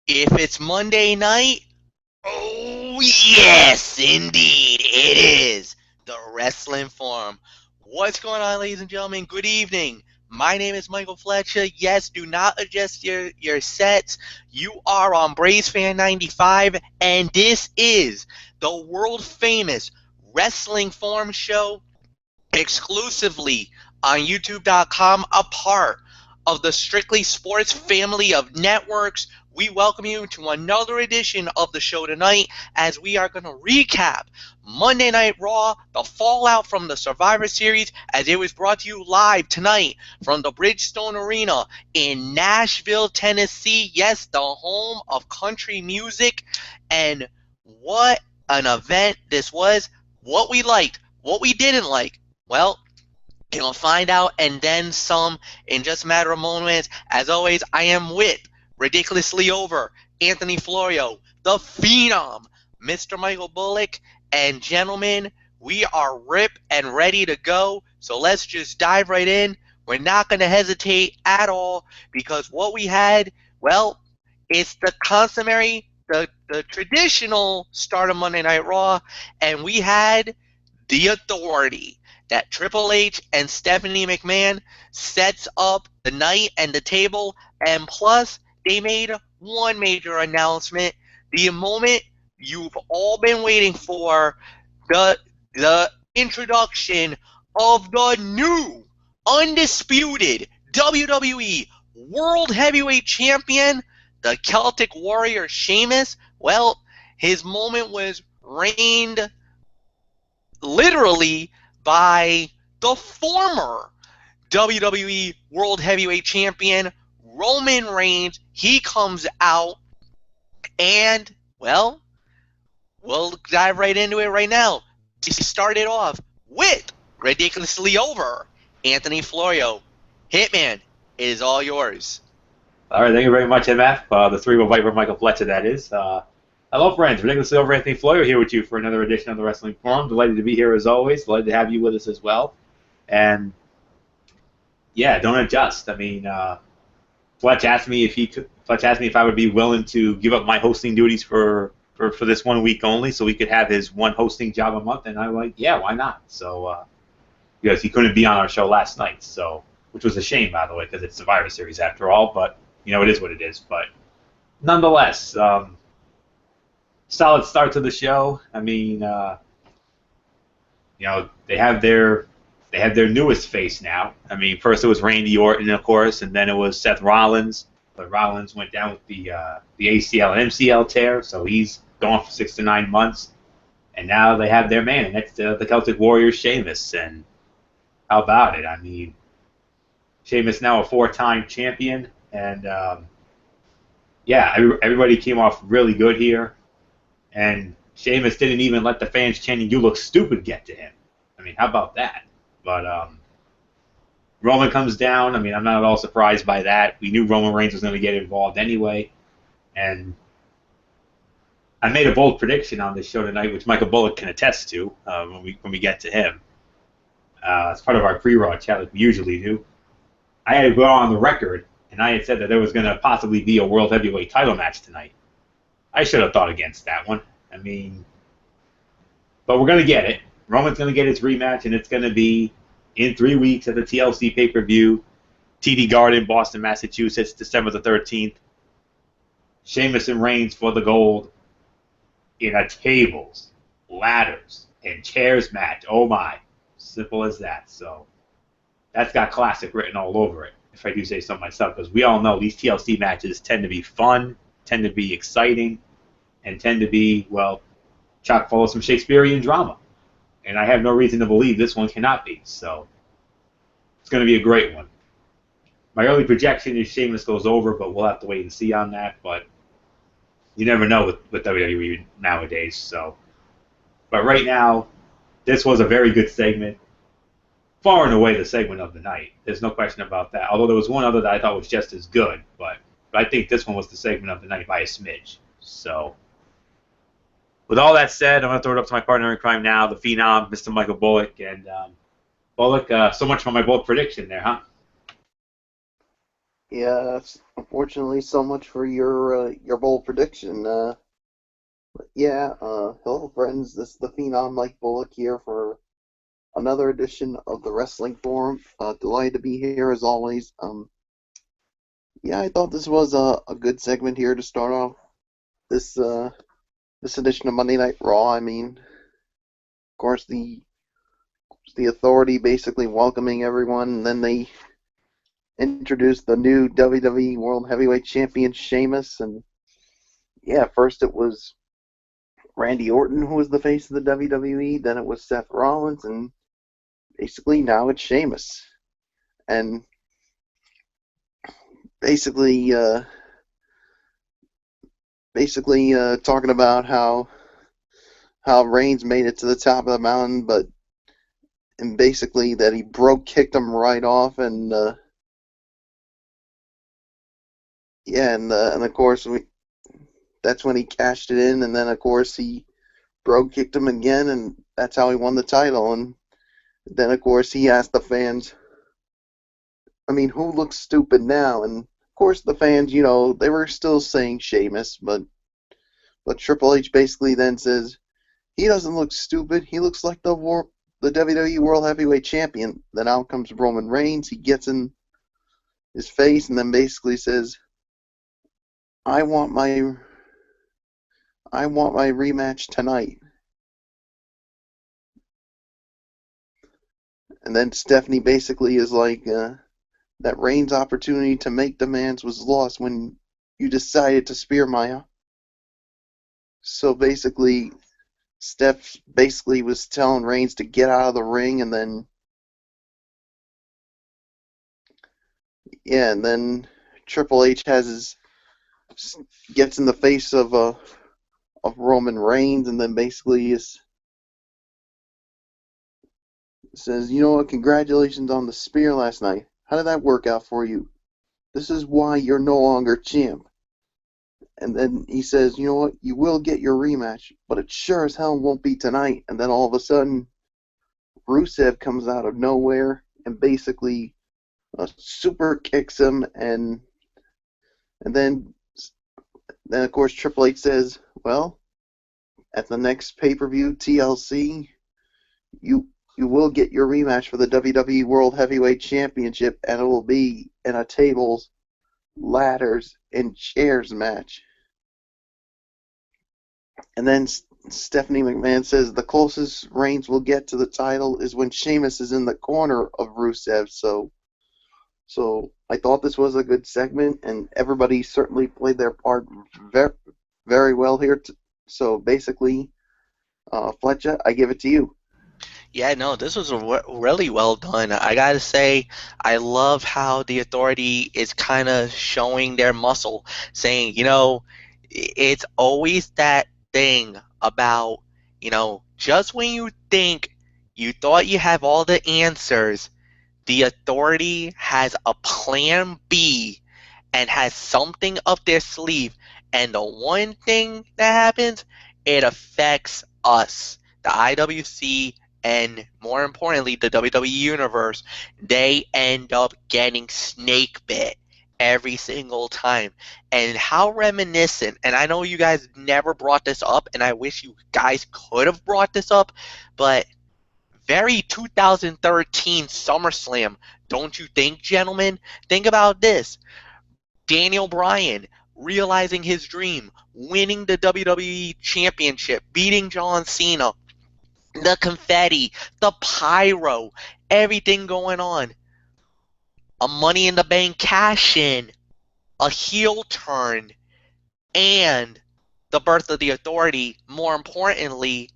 If it's Monday night, oh yes, indeed, it is the Wrestling Forum. What's going on, ladies and gentlemen? Good evening. My name is Michael Flecha. Yes, do not adjust your sets. You are on Braves Fan 95, and this is the world famous Wrestling Forum show exclusively on YouTube.com, a part of the Strictly Sports family of networks. We welcome you to another edition of the show tonight as we are going to recap Monday Night Raw, the fallout from the Survivor Series, as it was brought to you live tonight from the Bridgestone Arena in Nashville, Tennessee. Yes, the home of country music. And what an event this was. What we liked, what we didn't like. Well, you'll find out and then some in just a matter of moments. As always, I am with Ridiculously Over, Anthony Florio, the Phenom, Mr. Michael Bullock, and gentlemen, we are rip and ready to go. So let's just dive right in. We're not going to hesitate at all because what we had, well, it's the customary, the traditional start of Monday Night Raw, and we had the Authority that Triple H and Stephanie McMahon sets up the night and the table, and plus they made one major announcement, the moment you've all been waiting for, the introduction of the new undisputed WWE World Heavyweight Champion, the Celtic Warrior Sheamus. Well, his moment was reigned literally by the former WWE World Heavyweight Champion, Roman Reigns. He comes out and, well, we'll dive right into it right now. We started off with Ridiculously Over, Anthony Florio. Hitman, it is all yours. All right, thank you very much, MF. The three-wheel Viper, Michael Flecha, that is. Hello, friends. Ridiculously Over, Anthony Florio here with you for another edition of the Wrestling Forum. Delighted to be here as always. Delighted to have you with us as well. And yeah, don't adjust. I mean, Fletch asked me if I would be willing to give up my hosting duties for this 1 week only, so we could have his one hosting job a month. And I was like, yeah, why not? So because he couldn't be on our show last night, so which was a shame, by the way, because it's Survivor Series after all. But you know, it is what it is. But nonetheless. Solid start to the show. I mean, you know, they have their newest face now. I mean, first it was Randy Orton, of course, and then it was Seth Rollins. But Rollins went down with the ACL and MCL tear, so he's gone for 6 to 9 months. And now they have their man, and that's the Celtic Warrior Sheamus. And how about it? I mean, Sheamus now a 4-time champion, and yeah, everybody came off really good here. And Sheamus didn't even let the fans chanting, "You look stupid," get to him. I mean, how about that? But Roman comes down. I mean, I'm not at all surprised by that. We knew Roman Reigns was going to get involved anyway. And I made a bold prediction on this show tonight, which Michael Bullock can attest to when we get to him. As part of our pre-Raw chat, like we usually do. I had to go on the record, and I had said that there was going to possibly be a World Heavyweight title match tonight. I should have thought against that one. I mean, but we're going to get it. Roman's going to get his rematch, and it's going to be in 3 weeks at the TLC pay-per-view, TD Garden, Boston, Massachusetts, December the 13th. Sheamus and Reigns for the gold in a tables, ladders, and chairs match. Oh, my. Simple as that. So that's got classic written all over it, if I do say so myself, because we all know these TLC matches tend to be fun, tend to be exciting, and tend to be, well, chock full of some Shakespearean drama. And I have no reason to believe this one cannot be. So it's going to be a great one. My early projection is Sheamus goes over, but we'll have to wait and see on that. But you never know with WWE nowadays. So, but right now, this was a very good segment. Far and away the segment of the night. There's no question about that. Although there was one other that I thought was just as good. But I think this one was the segment of the night by a smidge. So, with all that said, I'm going to throw it up to my partner in crime now, the Phenom, Mr. Michael Bullock. And Bullock, so much for my bold prediction there, huh? Yeah, unfortunately, so much for your bold prediction. Yeah, hello friends, this is the Phenom Mike Bullock here for another edition of the Wrestling Forum. Delighted to be here as always. Yeah, I thought this was a good segment here to start off this this edition of Monday Night Raw. I mean, of course, the Authority basically welcoming everyone, and then they introduced the new WWE World Heavyweight Champion Sheamus, and yeah, first it was Randy Orton, who was the face of the WWE. Then it was Seth Rollins, and basically now it's Sheamus. And basically, talking about how Reigns made it to the top of the mountain, but and basically that he kicked him right off, and yeah, and of course that's when he cashed it in, and then of course he kicked him again, and that's how he won the title. And then of course he asked the fans, I mean, who looks stupid now? And of course, the fans, they were still saying Sheamus, but Triple H basically then says he doesn't look stupid. He looks like the WWE World Heavyweight Champion. Then out comes Roman Reigns. He gets in his face and then basically says, "I want my rematch tonight." And then Stephanie basically is like, that Reigns' opportunity to make demands was lost when you decided to spear my. So basically, Steph basically was telling Reigns to get out of the ring, and then yeah, and then Triple H gets in the face of Roman Reigns, and then basically says, "You know what? Congratulations on the spear last night. How did that work out for you? This is why you're no longer champ." And then he says, "You know what? You will get your rematch, but it sure as hell won't be tonight." And then all of a sudden, Rusev comes out of nowhere and basically super kicks him, and then of course Triple H says, "Well, at the next pay-per-view TLC, you you will get your rematch for the WWE World Heavyweight Championship, and it will be in a tables, ladders, and chairs match." And then Stephanie McMahon says the closest Reigns will get to the title is when Sheamus is in the corner of Rusev. So I thought this was a good segment, and everybody certainly played their part very, very well here. So basically, Fletcher, I give it to you. Yeah, no, this was really well done. I gotta say, I love how the Authority is kind of showing their muscle, saying, it's always that thing about, just when you think you thought you have all the answers, the Authority has a plan B and has something up their sleeve. And the one thing that happens, it affects us, the IWC, and more importantly, the WWE Universe. They end up getting snake bit every single time. And how reminiscent, and I know you guys never brought this up, and I wish you guys could have brought this up, but very 2013 SummerSlam, don't you think, gentlemen? Think about this. Daniel Bryan realizing his dream, winning the WWE Championship, beating John Cena, the confetti, the pyro, everything going on. A Money in the Bank cash in, a heel turn, and the birth of the Authority. More importantly,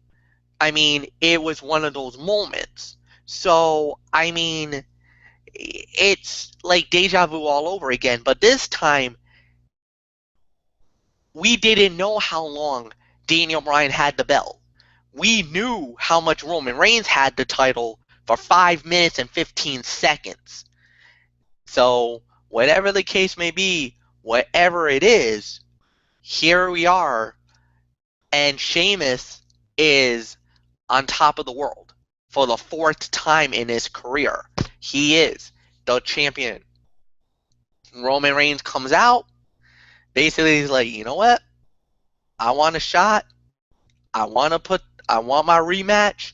I mean, it was one of those moments. So, I mean, it's like deja vu all over again. But this time, we didn't know how long Daniel Bryan had the belt. We knew how much Roman Reigns had the title for 5 minutes and 15 seconds. So, whatever the case may be, whatever it is, here we are, and Sheamus is on top of the world for the fourth time in his career. He is the champion. Roman Reigns comes out. Basically, he's like, you know what? I want a shot. I want my rematch.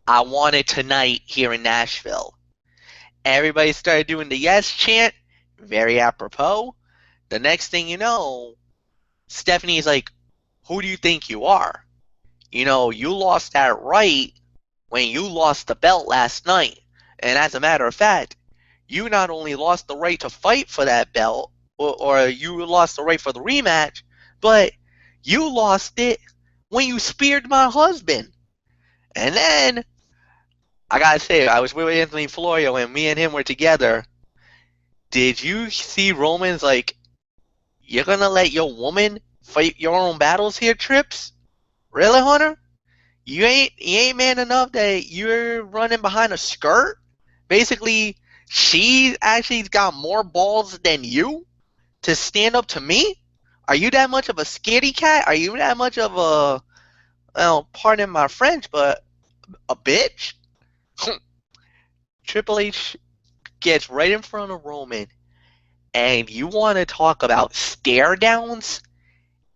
I want it tonight here in Nashville. Everybody started doing the yes chant. Very apropos. The next thing you know, Stephanie's like, who do you think you are? You know, you lost that right when you lost the belt last night. And as a matter of fact, you not only lost the right to fight for that belt, or you lost the right for the rematch, but you lost it when you speared my husband. And then, I gotta say, I was with Anthony Florio and me and him were together. Did you see Roman's like, you're gonna let your woman fight your own battles here, Trips? Really, Hunter? You ain't man enough that you're running behind a skirt? Basically, she actually got more balls than you to stand up to me? Are you that much of a scaredy cat? Are you that much of a, well, pardon my French, but a bitch? Triple H gets right in front of Roman, and you want to talk about stare downs?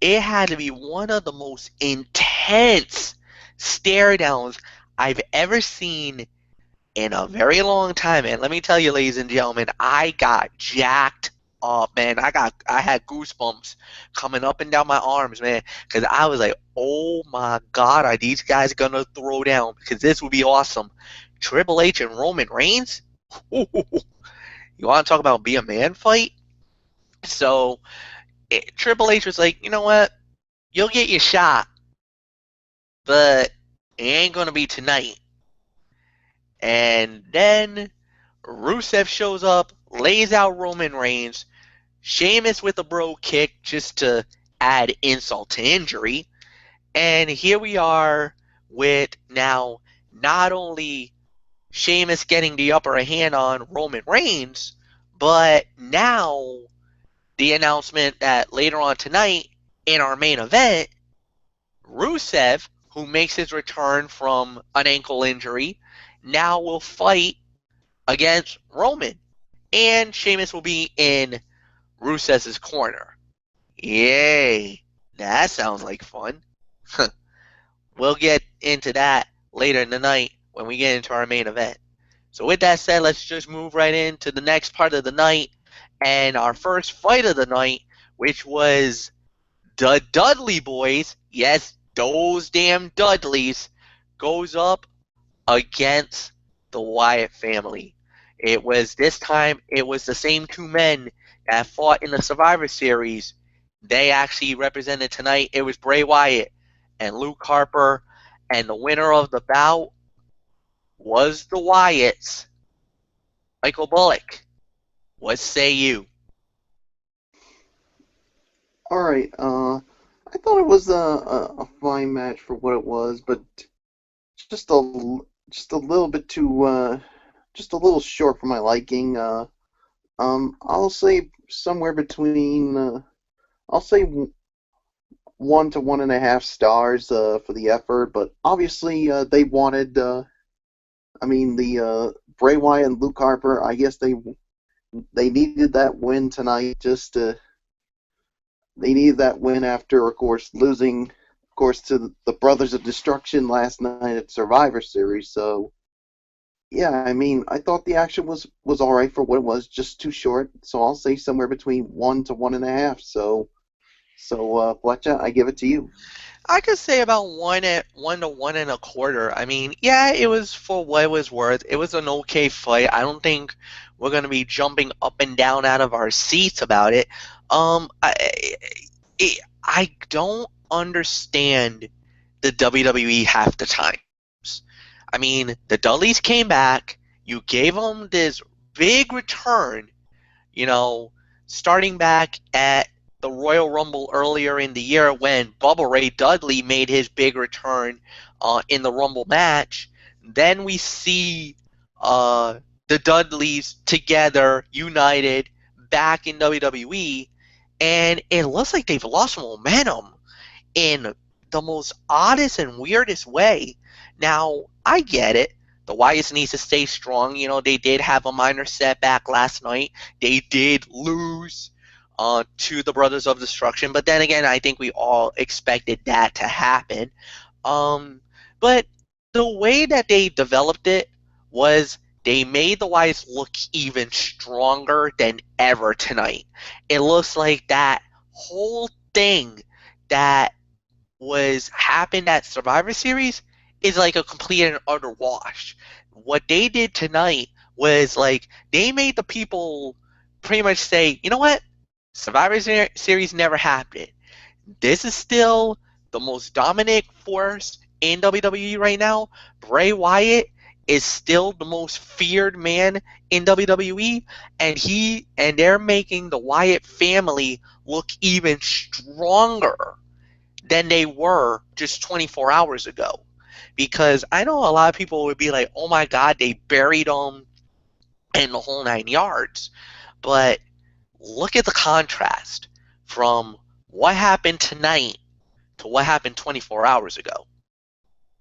It had to be one of the most intense stare downs I've ever seen in a very long time. And let me tell you, ladies and gentlemen, I got jacked up, man. I had goosebumps coming up and down my arms, man, because I was like, oh my God, are these guys gonna throw down? Because this would be awesome. Triple H and Roman Reigns? You want to talk about be a man fight? So Triple H was like, you know what? You'll get your shot, but it ain't gonna be tonight. And then Rusev shows up, lays out Roman Reigns, Sheamus with a bro kick just to add insult to injury. And here we are with now not only Sheamus getting the upper hand on Roman Reigns, but now the announcement that later on tonight in our main event, Rusev, who makes his return from an ankle injury, now will fight against Roman. And Sheamus will be in Rusev's corner. Yay! That sounds like fun. We'll get into that later in the night when we get into our main event. So with that said, let's just move right into the next part of the night and our first fight of the night, which was the Dudley Boys, yes, those damn Dudleys, goes up against the Wyatt family. This time, it was the same two men that fought in the Survivor Series. They actually represented tonight. It was Bray Wyatt and Luke Harper, and the winner of the bout was the Wyatts. Michael Bullock, what say you? All right. I thought it was a fine match for what it was, but just a little bit too just a little short for my liking. I'll say somewhere between I'll say 1 to 1.5 stars for the effort, but obviously they wanted. The Bray Wyatt and Luke Harper. I guess they needed that win tonight. They needed that win after, of course, losing, of course, to the Brothers of Destruction last night at Survivor Series. So, yeah, I thought the action was all right for what it was, just too short. So I'll say somewhere between 1 to 1.5. So, Fletcher, I give it to you. I could say about 1 to 1.25. Yeah, it was for what it was worth. It was an okay fight. I don't think we're gonna be jumping up and down out of our seats about it. I don't understand the WWE half the times. The Dudleys came back. You gave them this big return. You know, starting back at the Royal Rumble earlier in the year when Bubba Ray Dudley made his big return in the Rumble match. Then we see the Dudleys together, united, back in WWE, and it looks like they've lost momentum in the most oddest and weirdest way. Now, I get it. the Wyatts needs to stay strong. You know, they did have a minor setback last night. They did lose to the Brothers of Destruction, but then again, I think we all expected that to happen. But the way that they developed it was they made the Wyatts look even stronger than ever tonight. It looks like that whole thing that was happened at Survivor Series is like a complete and utter wash. What they did tonight was like they made the people pretty much say, you know what, Survivor Series never happened. This is still the most dominant force in WWE right now. Bray Wyatt is still the most feared man in WWE, and they're making the Wyatt family look even stronger than they were just 24 hours ago. Because I know a lot of people would be like, oh my God, they buried them in the whole 9 yards. But look at the contrast from what happened tonight to what happened 24 hours ago.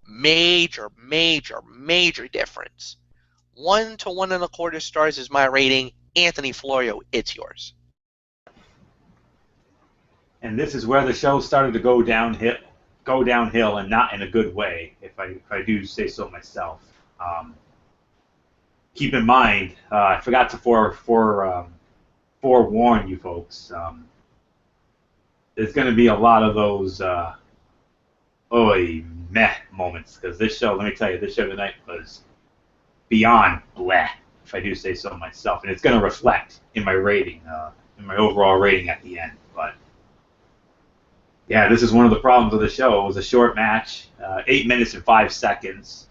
Major, major, major difference. 1 to 1.25 stars is my rating. Anthony Florio, it's yours. And this is where the show started to go downhill, and not in a good way, if I do say so myself. Keep in mind, I forgot to forewarn you folks. There's going to be a lot of those oy meh moments, because this show, let me tell you, this show tonight was beyond bleh, if I do say so myself, and it's going to reflect in my rating, in my overall rating at the end. But yeah, this is one of the problems of the show. It was a short match, 8 minutes and 5 seconds.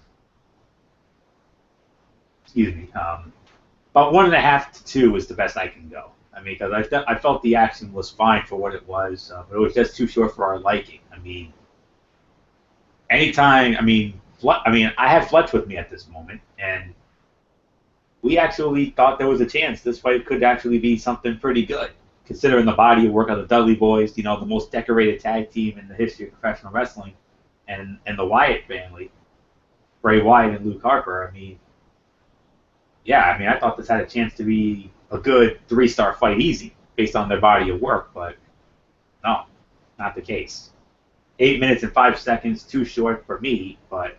Excuse me. About 1.5 to 2 is the best I can go. I mean, because I felt the action was fine for what it was, but it was just too short for our liking. I mean, anytime, I had Fletch with me at this moment, and we actually thought there was a chance this fight could actually be something pretty good, considering the body of work of the Dudley Boys, you know, the most decorated tag team in the history of professional wrestling, and the Wyatt family, Bray Wyatt and Luke Harper. I mean, I thought this had a chance to be a good 3-star fight easy, based on their body of work, but no, not the case. 8 minutes and 5 seconds, too short for me, but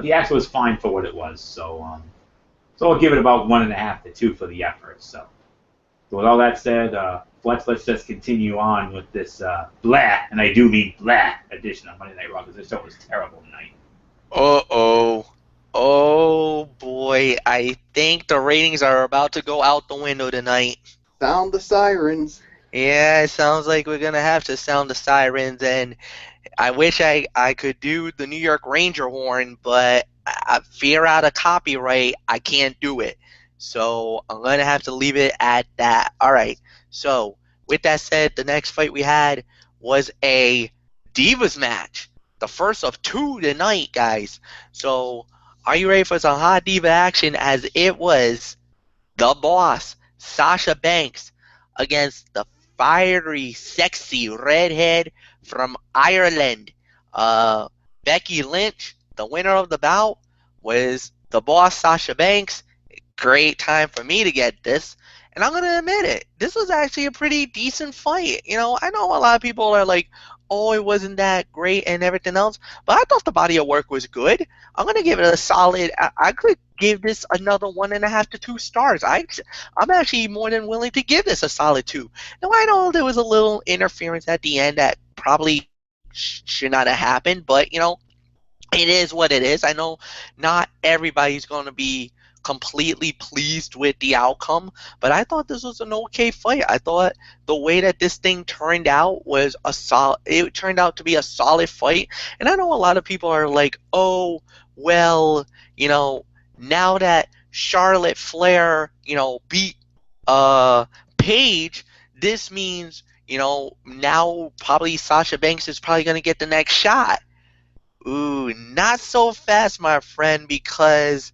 the action was fine for what it was, so I'll give it about 1.5 to 2 for the effort. So with all that said, let's just continue on with this blah, and I do mean blah, edition of Monday Night Raw, because this show was terrible tonight. Uh-oh. Oh, boy. I think the ratings are about to go out the window tonight. Sound the sirens. Yeah, it sounds like we're going to have to sound the sirens, and I wish I could do the New York Ranger horn, but I fear out of copyright, I can't do it. So I'm going to have to leave it at that. All right. So with that said, the next fight we had was a Divas match. The first of 2 tonight, guys. So are you ready for some hot diva action, as it was the boss, Sasha Banks, against the fiery, sexy redhead from Ireland, Becky Lynch. The winner of the bout was the boss, Sasha Banks. Great time for me to get this. And I'm going to admit it, this was actually a pretty decent fight. You know, I know a lot of people are like, oh, it wasn't that great and everything else, but I thought the body of work was good. I'm going to give it a solid, I could give this another 1.5 to 2 stars. I'm actually more than willing to give this a solid 2. Now, I know there was a little interference at the end that probably should not have happened, but, you know, it is what it is. I know not everybody's going to be completely pleased with the outcome, but I thought this was an okay fight. I thought the way that this thing turned out was it turned out to be a solid fight. And I know a lot of people are like, oh, well, you know, now that Charlotte Flair, you know, beat Paige, this means, you know, now probably Sasha Banks is probably going to get the next shot. Ooh, not so fast, my friend, because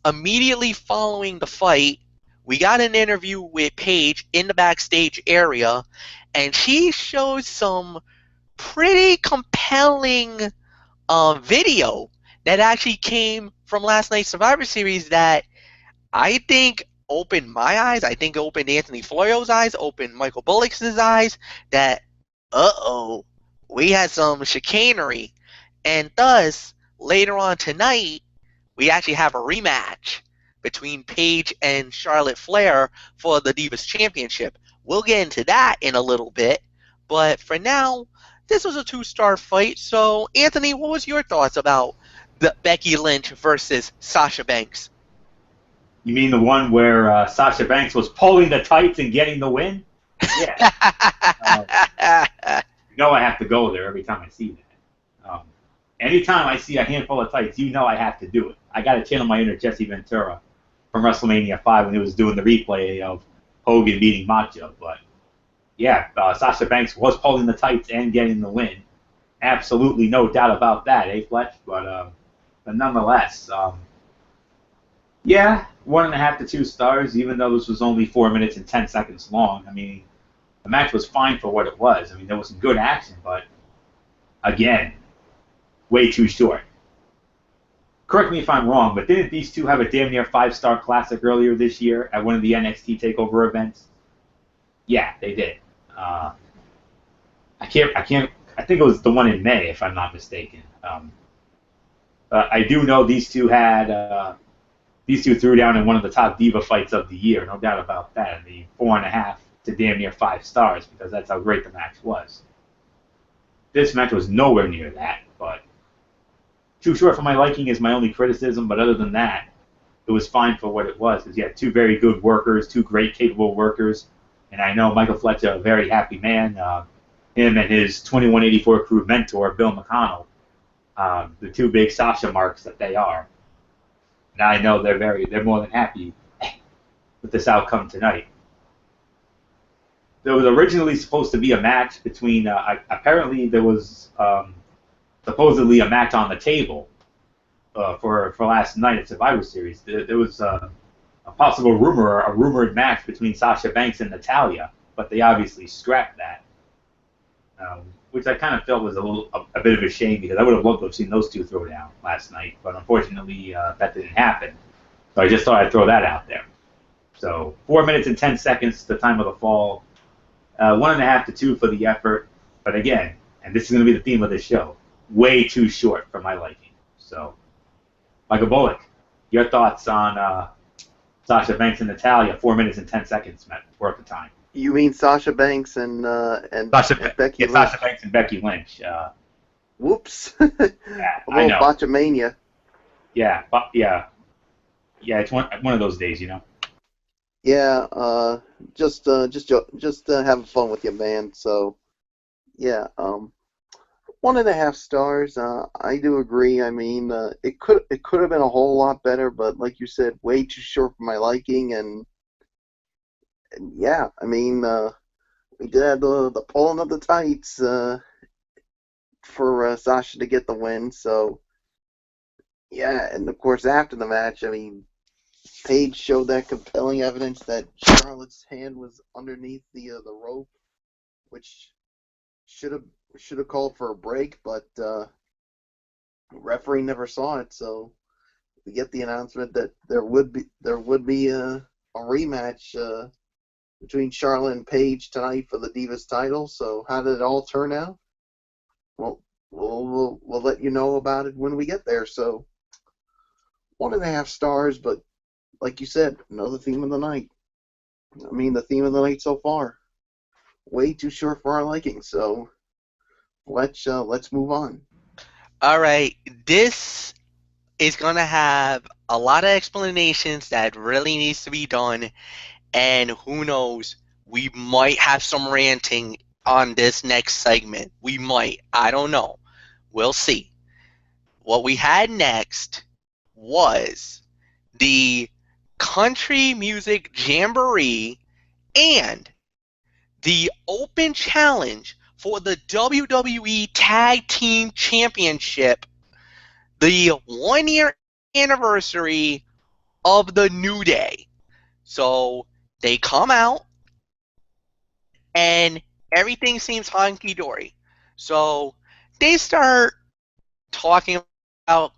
immediately following the fight, we got an interview with Paige in the backstage area, and she shows some pretty compelling video that actually came from last night's Survivor Series that I think opened my eyes. I think it opened Anthony Florio's eyes, opened Michael Bullock's eyes that, we had some chicanery. And thus, later on tonight, we actually have a rematch between Paige and Charlotte Flair for the Divas Championship. We'll get into that in a little bit. But for now, this was a 2-star fight. So, Anthony, what was your thoughts about the Becky Lynch versus Sasha Banks? You mean the one where Sasha Banks was pulling the tights and getting the win? Yeah. You know I have to go there every time I see that. Anytime I see a handful of tights, you know I have to do it. I got to channel my inner Jesse Ventura from WrestleMania 5 when he was doing the replay of Hogan beating Macho. But, yeah, Sasha Banks was pulling the tights and getting the win. Absolutely no doubt about that, Fletch? But nonetheless, yeah, 1.5 to 2 stars, even though this was only 4 minutes and 10 seconds long. I mean, the match was fine for what it was. I mean, there was some good action, but, again, way too short. Correct me if I'm wrong, but didn't these two have a damn near 5-star classic earlier this year at one of the NXT TakeOver events? Yeah, they did. I think it was the one in May, if I'm not mistaken. I do know these two threw down in one of the top diva fights of the year, no doubt about that. I mean, 4.5 to damn near 5 stars because that's how great the match was. This match was nowhere near that, but too short for my liking is my only criticism, but other than that, it was fine for what it was. Because you had two very good workers, two great, capable workers, and I know Michael Flecha, a very happy man, him and his 2184 crew mentor, Bill McConnell, the two big Sasha marks that they are. And I know they're more than happy with this outcome tonight. There was originally supposed to be a match between, apparently there was supposedly a match on the table for last night at Survivor Series. There was a possible rumor, a rumored match between Sasha Banks and Natalya, but they obviously scrapped that, which I kind of felt was a bit of a shame because I would have loved to have seen those two throw down last night, but unfortunately that didn't happen. So I just thought I'd throw that out there. So 4 minutes and 10 seconds, the time of the fall. 1.5 to 2 for the effort, but again, and this is going to be the theme of this show, way too short for my liking. So, Michael Bullock, your thoughts on Sasha Banks and Natalya? 4 minutes and 10 seconds, worth of time. You mean Sasha Banks and Becky Lynch? Sasha Banks and Becky Lynch. Whoops. Yeah, I know. Botchamania. Yeah, it's one of those days, you know. Yeah, just having fun with you, man. So, yeah, 1.5 stars. I do agree. I mean, it could have been a whole lot better, but like you said, way too short for my liking. And yeah, I mean, we did have the pulling of the tights for Sasha to get the win. So, yeah, and of course after the match, I mean, Paige showed that compelling evidence that Charlotte's hand was underneath the rope, which should have called for a break, but referee never saw it. So we get the announcement that there would be a rematch between Charlotte and Paige tonight for the Divas title. So how did it all turn out? Well, we'll let you know about it when we get there. So 1.5 stars, but like you said, another theme of the night. I mean, the theme of the night so far. Way too short for our liking, so let's move on. All right, this is going to have a lot of explanations that really needs to be done, and who knows, we might have some ranting on this next segment. We might. I don't know. We'll see. What we had next was the Country Music Jamboree and the Open Challenge for the WWE Tag Team Championship, the 1-year anniversary of the New Day. So they come out and everything seems honky-dory. So they start talking about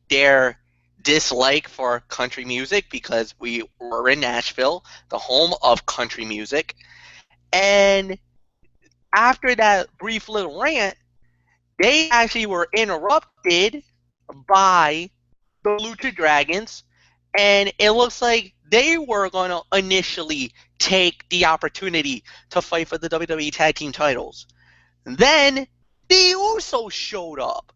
their dislike for country music because we were in Nashville, the home of country music. And after that brief little rant, they actually were interrupted by the Lucha Dragons, and it looks like they were going to initially take the opportunity to fight for the WWE Tag Team titles. Then the Usos showed up,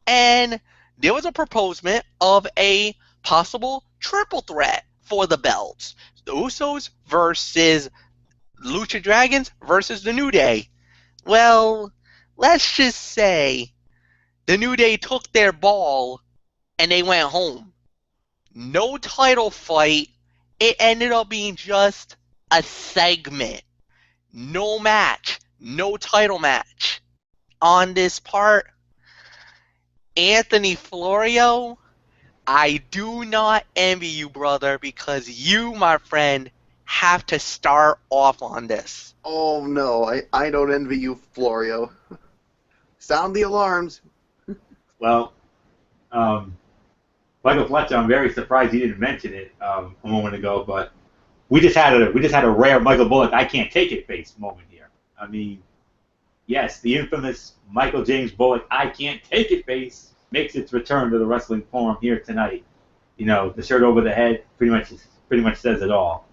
and there was a proposement of a possible triple threat for the belts. The Usos versus Lucha Dragons versus the New Day. Well, let's just say the New Day took their ball and they went home. No title fight. It ended up being just a segment. No match. No title match. On this part, Anthony Florio, I do not envy you, brother, because you, my friend, have to start off on this. Oh no, I don't envy you, Florio. Sound the alarms. Well, Michael Flecha, I'm very surprised he didn't mention it a moment ago, but we just had a rare Michael Bullock I can't take it face moment here. I mean, yes, the infamous Michael James Bullock I can't take it face makes its return to the wrestling forum here tonight. You know, the shirt over the head pretty much says it all.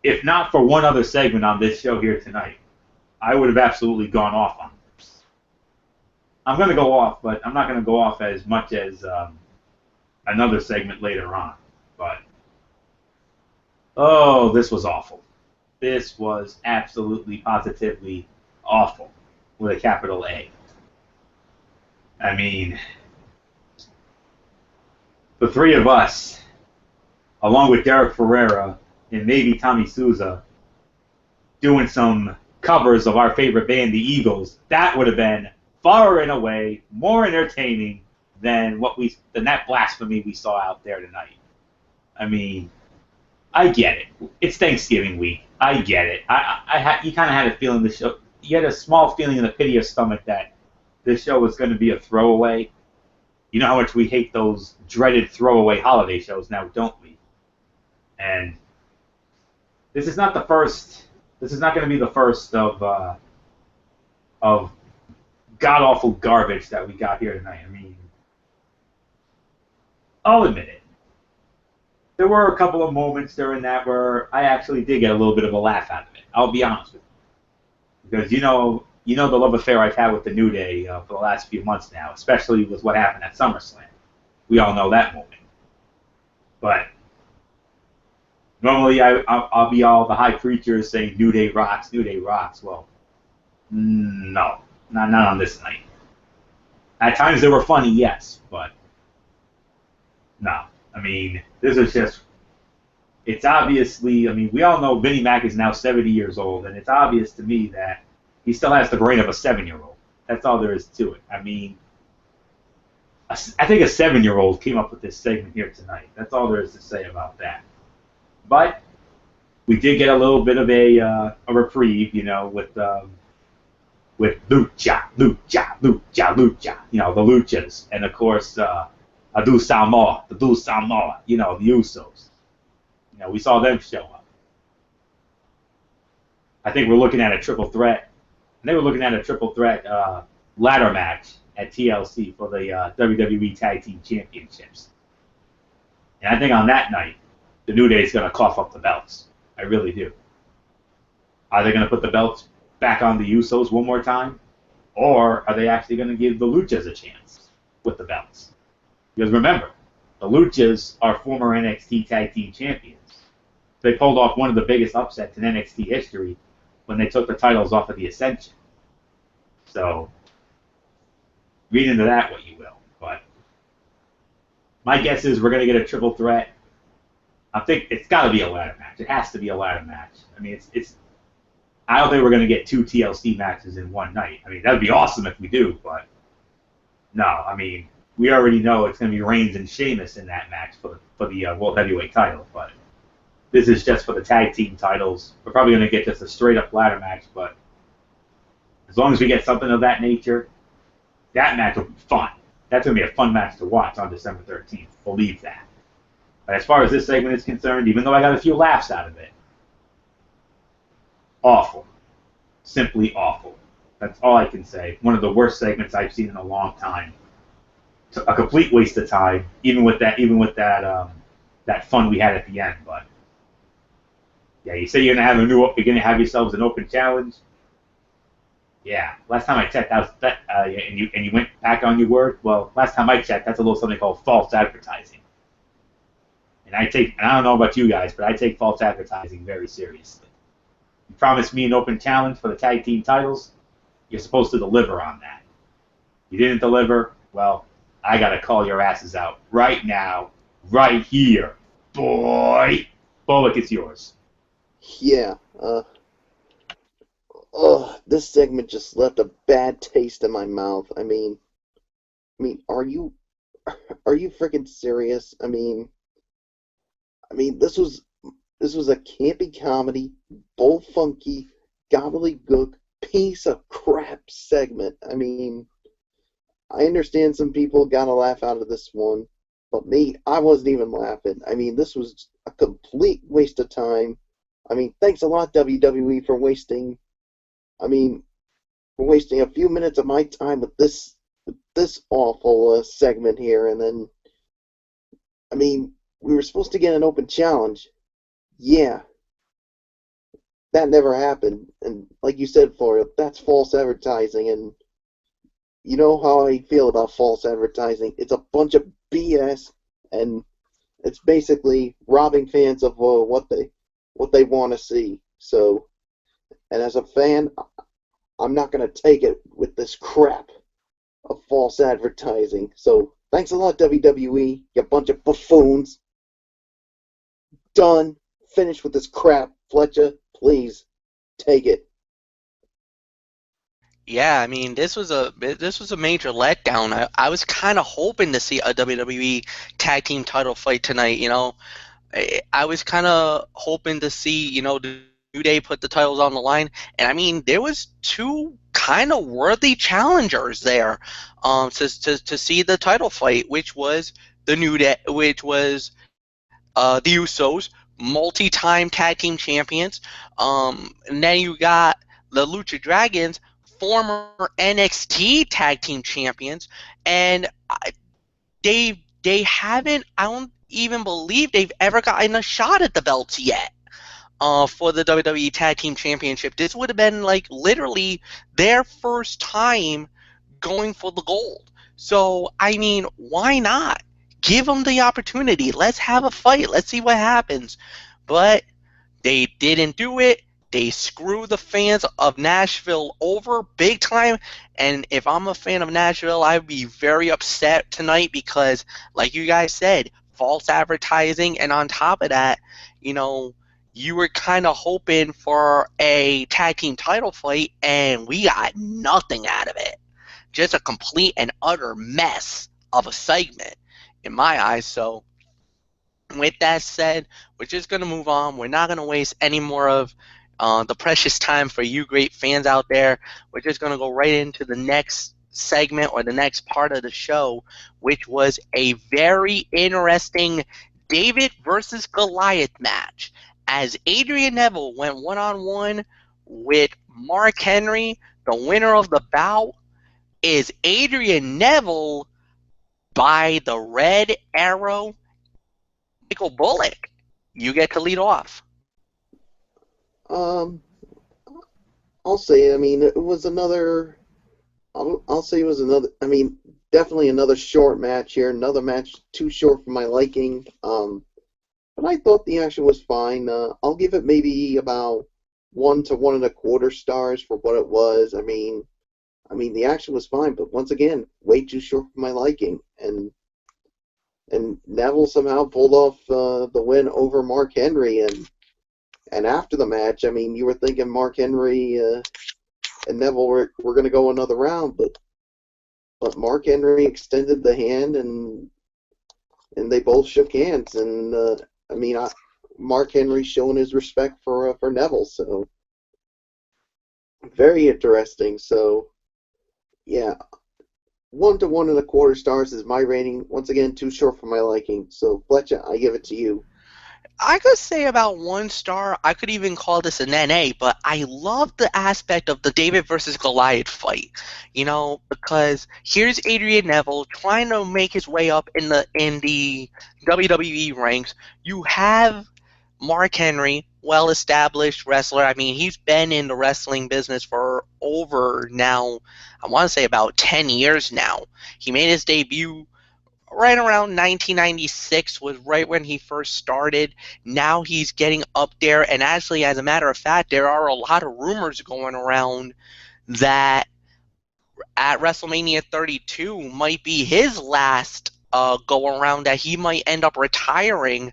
If not for one other segment on this show here tonight, I would have absolutely gone off on this. I'm going to go off, but I'm not going to go off as much as another segment later on. But, oh, this was awful. This was absolutely, positively awful with a capital A. I mean, the three of us, along with Derek Ferreira and maybe Tommy Souza, doing some covers of our favorite band, the Eagles, that would have been far and away more entertaining than that blasphemy we saw out there tonight. I mean, I get it. It's Thanksgiving week. I get it. You kind of had a feeling this show. You had a small feeling in the pit of your stomach that this show was going to be a throwaway. You know how much we hate those dreaded throwaway holiday shows now, don't we? And this is not the first. This is not going to be the first of god awful garbage that we got here tonight. I mean, I'll admit it. There were a couple of moments during that where I actually did get a little bit of a laugh out of it. I'll be honest with you, because you know the love affair I've had with the New Day for the last few months now, especially with what happened at SummerSlam. We all know that moment. But normally I'll be all the high preachers saying New Day rocks, New Day rocks. Well, no, not on this night. At times they were funny, yes, but no. I mean, this is just, it's obviously, I mean, we all know Vinnie Mac is now 70 years old, and it's obvious to me that he still has the brain of a 7-year-old. That's all there is to it. I mean, I think a 7-year-old came up with this segment here tonight. That's all there is to say about that. But we did get a little bit of a reprieve, you know, with Lucha, you know, the Luchas, and of course, Adu Samoa, you know, the Usos. You know, we saw them show up. I think we're looking at a triple threat. And they were looking at a triple threat ladder match at TLC for the WWE Tag Team Championships. And I think on that night, the New Day is going to cough up the belts. I really do. Are they going to put the belts back on the Usos one more time? Or are they actually going to give the Luchas a chance with the belts? Because remember, the Luchas are former NXT Tag Team Champions. They pulled off one of the biggest upsets in NXT history when they took the titles off of the Ascension. So, read into that what you will. But my guess is we're going to get a triple threat. I think it's got to be a ladder match. It has to be a ladder match. I mean, I don't think we're going to get 2 TLC matches in one night. I mean, that would be awesome if we do, but no. I mean, we already know it's going to be Reigns and Sheamus in that match for the World Heavyweight title, but this is just for the tag team titles. We're probably going to get just a straight-up ladder match, but as long as we get something of that nature, that match will be fun. That's going to be a fun match to watch on December 13th. Believe that. But as far as this segment is concerned, even though I got a few laughs out of it, awful. Simply awful. That's all I can say. One of the worst segments I've seen in a long time. A complete waste of time, even with that fun we had at the end. But yeah, you say you're gonna have yourselves an open challenge. Yeah, last time I checked, and you went back on your word. Well, last time I checked, that's a little something called false advertising. And I don't know about you guys, but I take false advertising very seriously. You promised me an open challenge for the tag team titles. You're supposed to deliver on that. You didn't deliver. Well, I gotta call your asses out right now, right here, boy. Bullock, it's yours. Yeah, this segment just left a bad taste in my mouth. Are you freaking serious? This was a campy comedy, bull funky, gobbledygook piece of crap segment. I understand some people got a laugh out of this one, but me, I wasn't even laughing. This was a complete waste of time. Thanks a lot, WWE, for wasting. I mean, for wasting a few minutes of my time with this awful segment here, and then, we were supposed to get an open challenge. Yeah, that never happened. And like you said, Florio, that's false advertising, and you know how I feel about false advertising. It's a bunch of BS, and it's basically robbing fans of what they want to see. So, and as a fan, I'm not going to take it with this crap of false advertising. So, thanks a lot, WWE, you bunch of buffoons. Done. Finished with this crap. Flecha, please take it. Yeah, this was a major letdown. I was kind of hoping to see a WWE tag team title fight tonight. I was kind of hoping to see the New Day put the titles on the line, and there was two kind of worthy challengers there, to see the title fight, which was the New Day, which was the Usos, multi-time tag team champions. And then you got the Lucha Dragons, former NXT tag team champions, and they haven't. I don't even believe they've ever gotten a shot at the belts yet. For the WWE Tag Team Championship, this would have been like literally their first time going for the gold. So, why not? Give them the opportunity. Let's have a fight. Let's see what happens. But they didn't do it. They screw the fans of Nashville over big time. And if I'm a fan of Nashville, I'd be very upset tonight because, like you guys said, false advertising. And on top of that, you were kind of hoping for a tag team title fight, and we got nothing out of it. Just a complete and utter mess of a segment in my eyes. So with that said, we're just going to move on. We're not going to waste any more of the precious time for you great fans out there. We're just going to go right into the next segment or the next part of the show, which was a very interesting David versus Goliath match, as Adrian Neville went one-on-one with Mark Henry. The winner of the bout is Adrian Neville by the Red Arrow, Michael Bullock. You get to lead off. Um, I'll say, it was another. I'll say it was another. Definitely another short match here. Another match too short for my liking. But I thought the action was fine. I'll give it maybe about 1 to 1.25 stars for what it was. The action was fine, but once again, way too short for my liking. And Neville somehow pulled off the win over Mark Henry. And after the match, you were thinking Mark Henry and Neville were going to go another round, but Mark Henry extended the hand and they both shook hands. And Mark Henry showing his respect for Neville, so very interesting. So yeah, 1 to 1.25 stars is my rating. Once again, too short for my liking. So, Fletcher, I give it to you. I could say about 1 star. I could even call this an NA, but I love the aspect of the David versus Goliath fight. Because here's Adrian Neville trying to make his way up in the WWE ranks. You have Mark Henry, well-established wrestler. I mean, he's been in the wrestling business for over now, I want to say about 10 years now. He made his debut right around 1996 was right when he first started. Now he's getting up there, and actually, as a matter of fact, there are a lot of rumors going around that at WrestleMania 32 might be his last go around, that he might end up retiring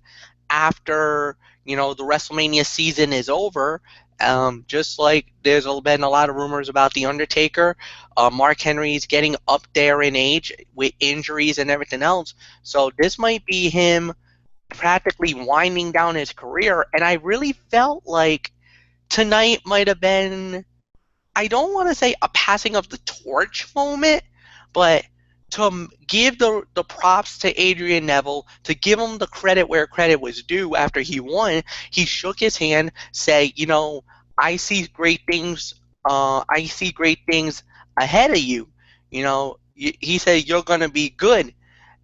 after the WrestleMania season is over. Just like there's been a lot of rumors about The Undertaker, Mark Henry's getting up there in age with injuries and everything else. So this might be him practically winding down his career. And I really felt like tonight might have been, I don't want to say a passing of the torch moment, but to give the props to Adrian Neville, to give him the credit where credit was due after he won. He shook his hand, say, I see great things. I see great things ahead of you. He said you're gonna be good,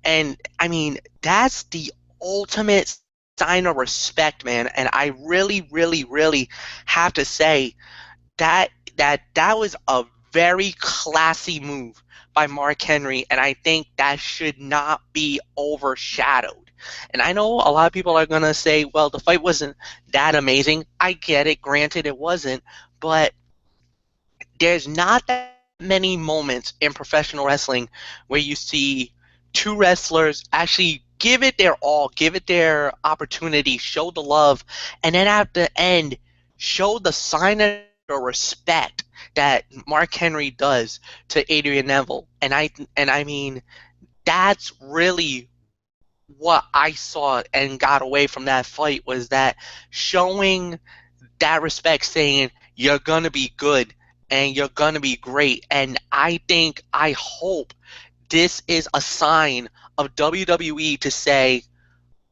and I mean that's the ultimate sign of respect, man. And I really, really, really have to say that that was a very classy move by Mark Henry, and I think that should not be overshadowed. And I know a lot of people are going to say, well, the fight wasn't that amazing. I get it. Granted, it wasn't. But there's not that many moments in professional wrestling where you see two wrestlers actually give it their all, give it their opportunity, show the love, and then at the end, show the sign of respect that Mark Henry does to Adrian Neville. And I mean, that's really what I saw and got away from that fight, was that showing that respect, saying you're gonna be good and you're gonna be great. And I hope this is a sign of WWE to say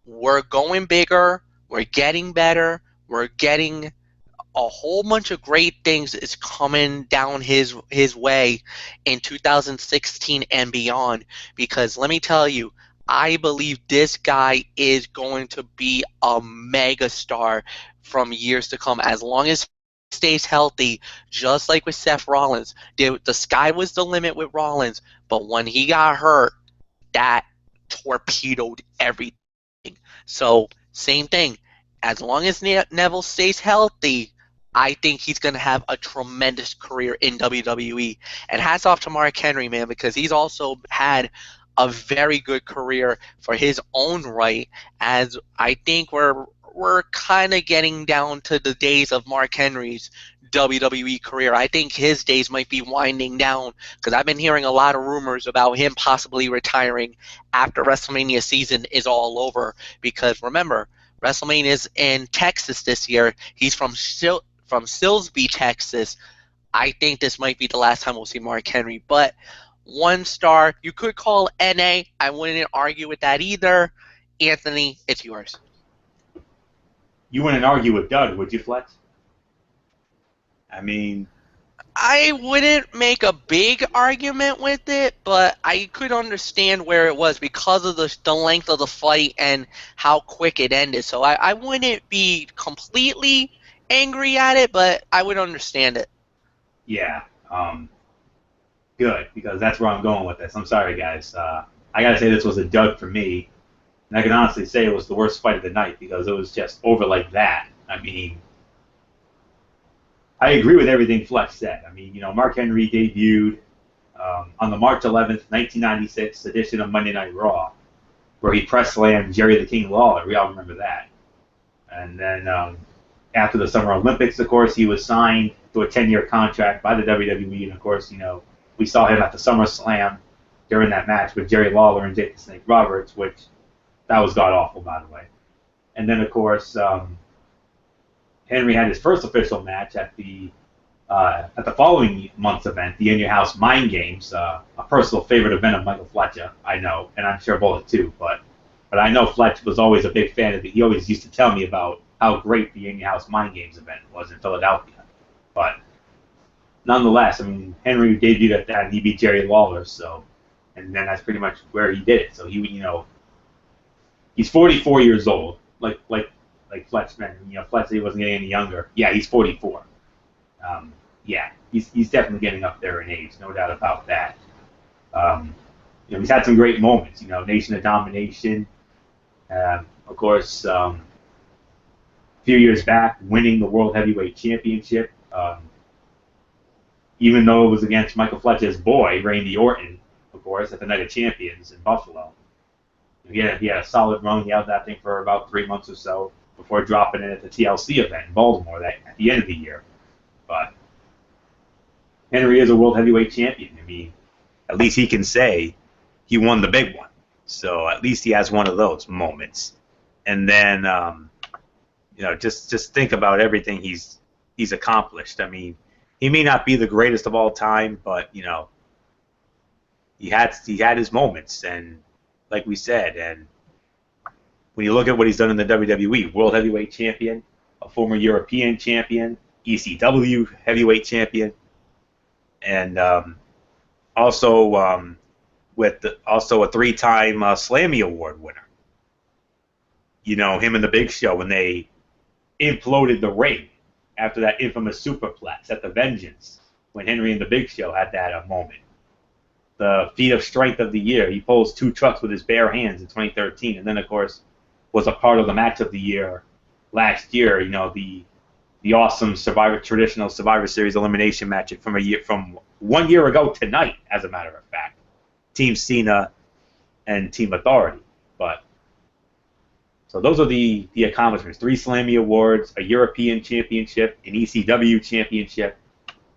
we're going bigger, we're getting better, we're getting a whole bunch of great things is coming down his way in 2016 and beyond. Because let me tell you, I believe this guy is going to be a mega star from years to come, as long as he stays healthy. Just like with Seth Rollins, the sky was the limit with Rollins, but when he got hurt, that torpedoed everything. So same thing. As long as Neville stays healthy, I think he's going to have a tremendous career in WWE. And hats off to Mark Henry, man, because he's also had a very good career for his own right. As I think we're kind of getting down to the days of Mark Henry's WWE career. I think his days might be winding down, because I've been hearing a lot of rumors about him possibly retiring after WrestleMania season is all over. Because remember, WrestleMania is in Texas this year. He's from Silsbee, Texas. I think this might be the last time we'll see Mark Henry. But 1 star, you could call NA. I wouldn't argue with that either. Anthony, it's yours. You wouldn't argue with Doug, would you, Flex? I mean, I wouldn't make a big argument with it, but I could understand where it was because of the length of the fight and how quick it ended. So I wouldn't be completely angry at it, but I would understand it. yeah, good, because that's where I'm going with this. I'm sorry, guys. I got to say this was a dud for me, and I can honestly say it was the worst fight of the night because it was just over like that. I mean, I agree with everything Flex said. I mean, Mark Henry debuted on the March 11th, 1996 edition of Monday Night Raw, where he press slammed Jerry the King Lawler. We all remember that. And then after the Summer Olympics, of course, he was signed to a 10-year contract by the WWE. And, of course, we saw him at the SummerSlam during that match with Jerry Lawler and Jake the Snake Roberts, which that was god-awful, by the way. And then, of course, Henry had his first official match at the At the following month's event, the In Your House Mind Games, a personal favorite event of Michael Flecha, I know, and I'm sure Bullock too, but I know Fletch was always a big fan of it. He always used to tell me about how great the In Your House Mind Games event was in Philadelphia. But nonetheless, I mean, Henry debuted at that and he beat Jerry Lawler, so, and then that's pretty much where he did it. So he, he's 44 years old, like Fletch meant. Fletch said he wasn't getting any younger. Yeah, he's 44. Yeah, he's definitely getting up there in age, no doubt about that. He's had some great moments. Nation of Domination. Of course, a few years back, winning the World Heavyweight Championship. Even though it was against Michael Fletcher's boy, Randy Orton, of course, at the Night of Champions in Buffalo. He had a solid run. He held that thing for about 3 months or so before dropping it at the TLC event in Baltimore at the end of the year. But Henry is a World Heavyweight Champion. I mean, at least he can say he won the big one. So at least he has one of those moments. And then, just think about everything he's accomplished. I mean, he may not be the greatest of all time, but he had his moments, and like we said, and when you look at what he's done in the WWE, World Heavyweight Champion, a former European Champion, ECW Heavyweight Champion, and also a 3-time Slammy Award winner. Him and the Big Show when they imploded the ring after that infamous superplex at the Vengeance, when Henry and the Big Show had that moment. The feat of strength of the year. He pulls 2 trucks with his bare hands in 2013, and then of course was a part of the match of the year last year. The awesome traditional Survivor Series elimination match from 1 year ago tonight, as a matter of fact. Team Cena and Team Authority. So those are the accomplishments. 3 Slammy Awards, a European Championship, an ECW Championship,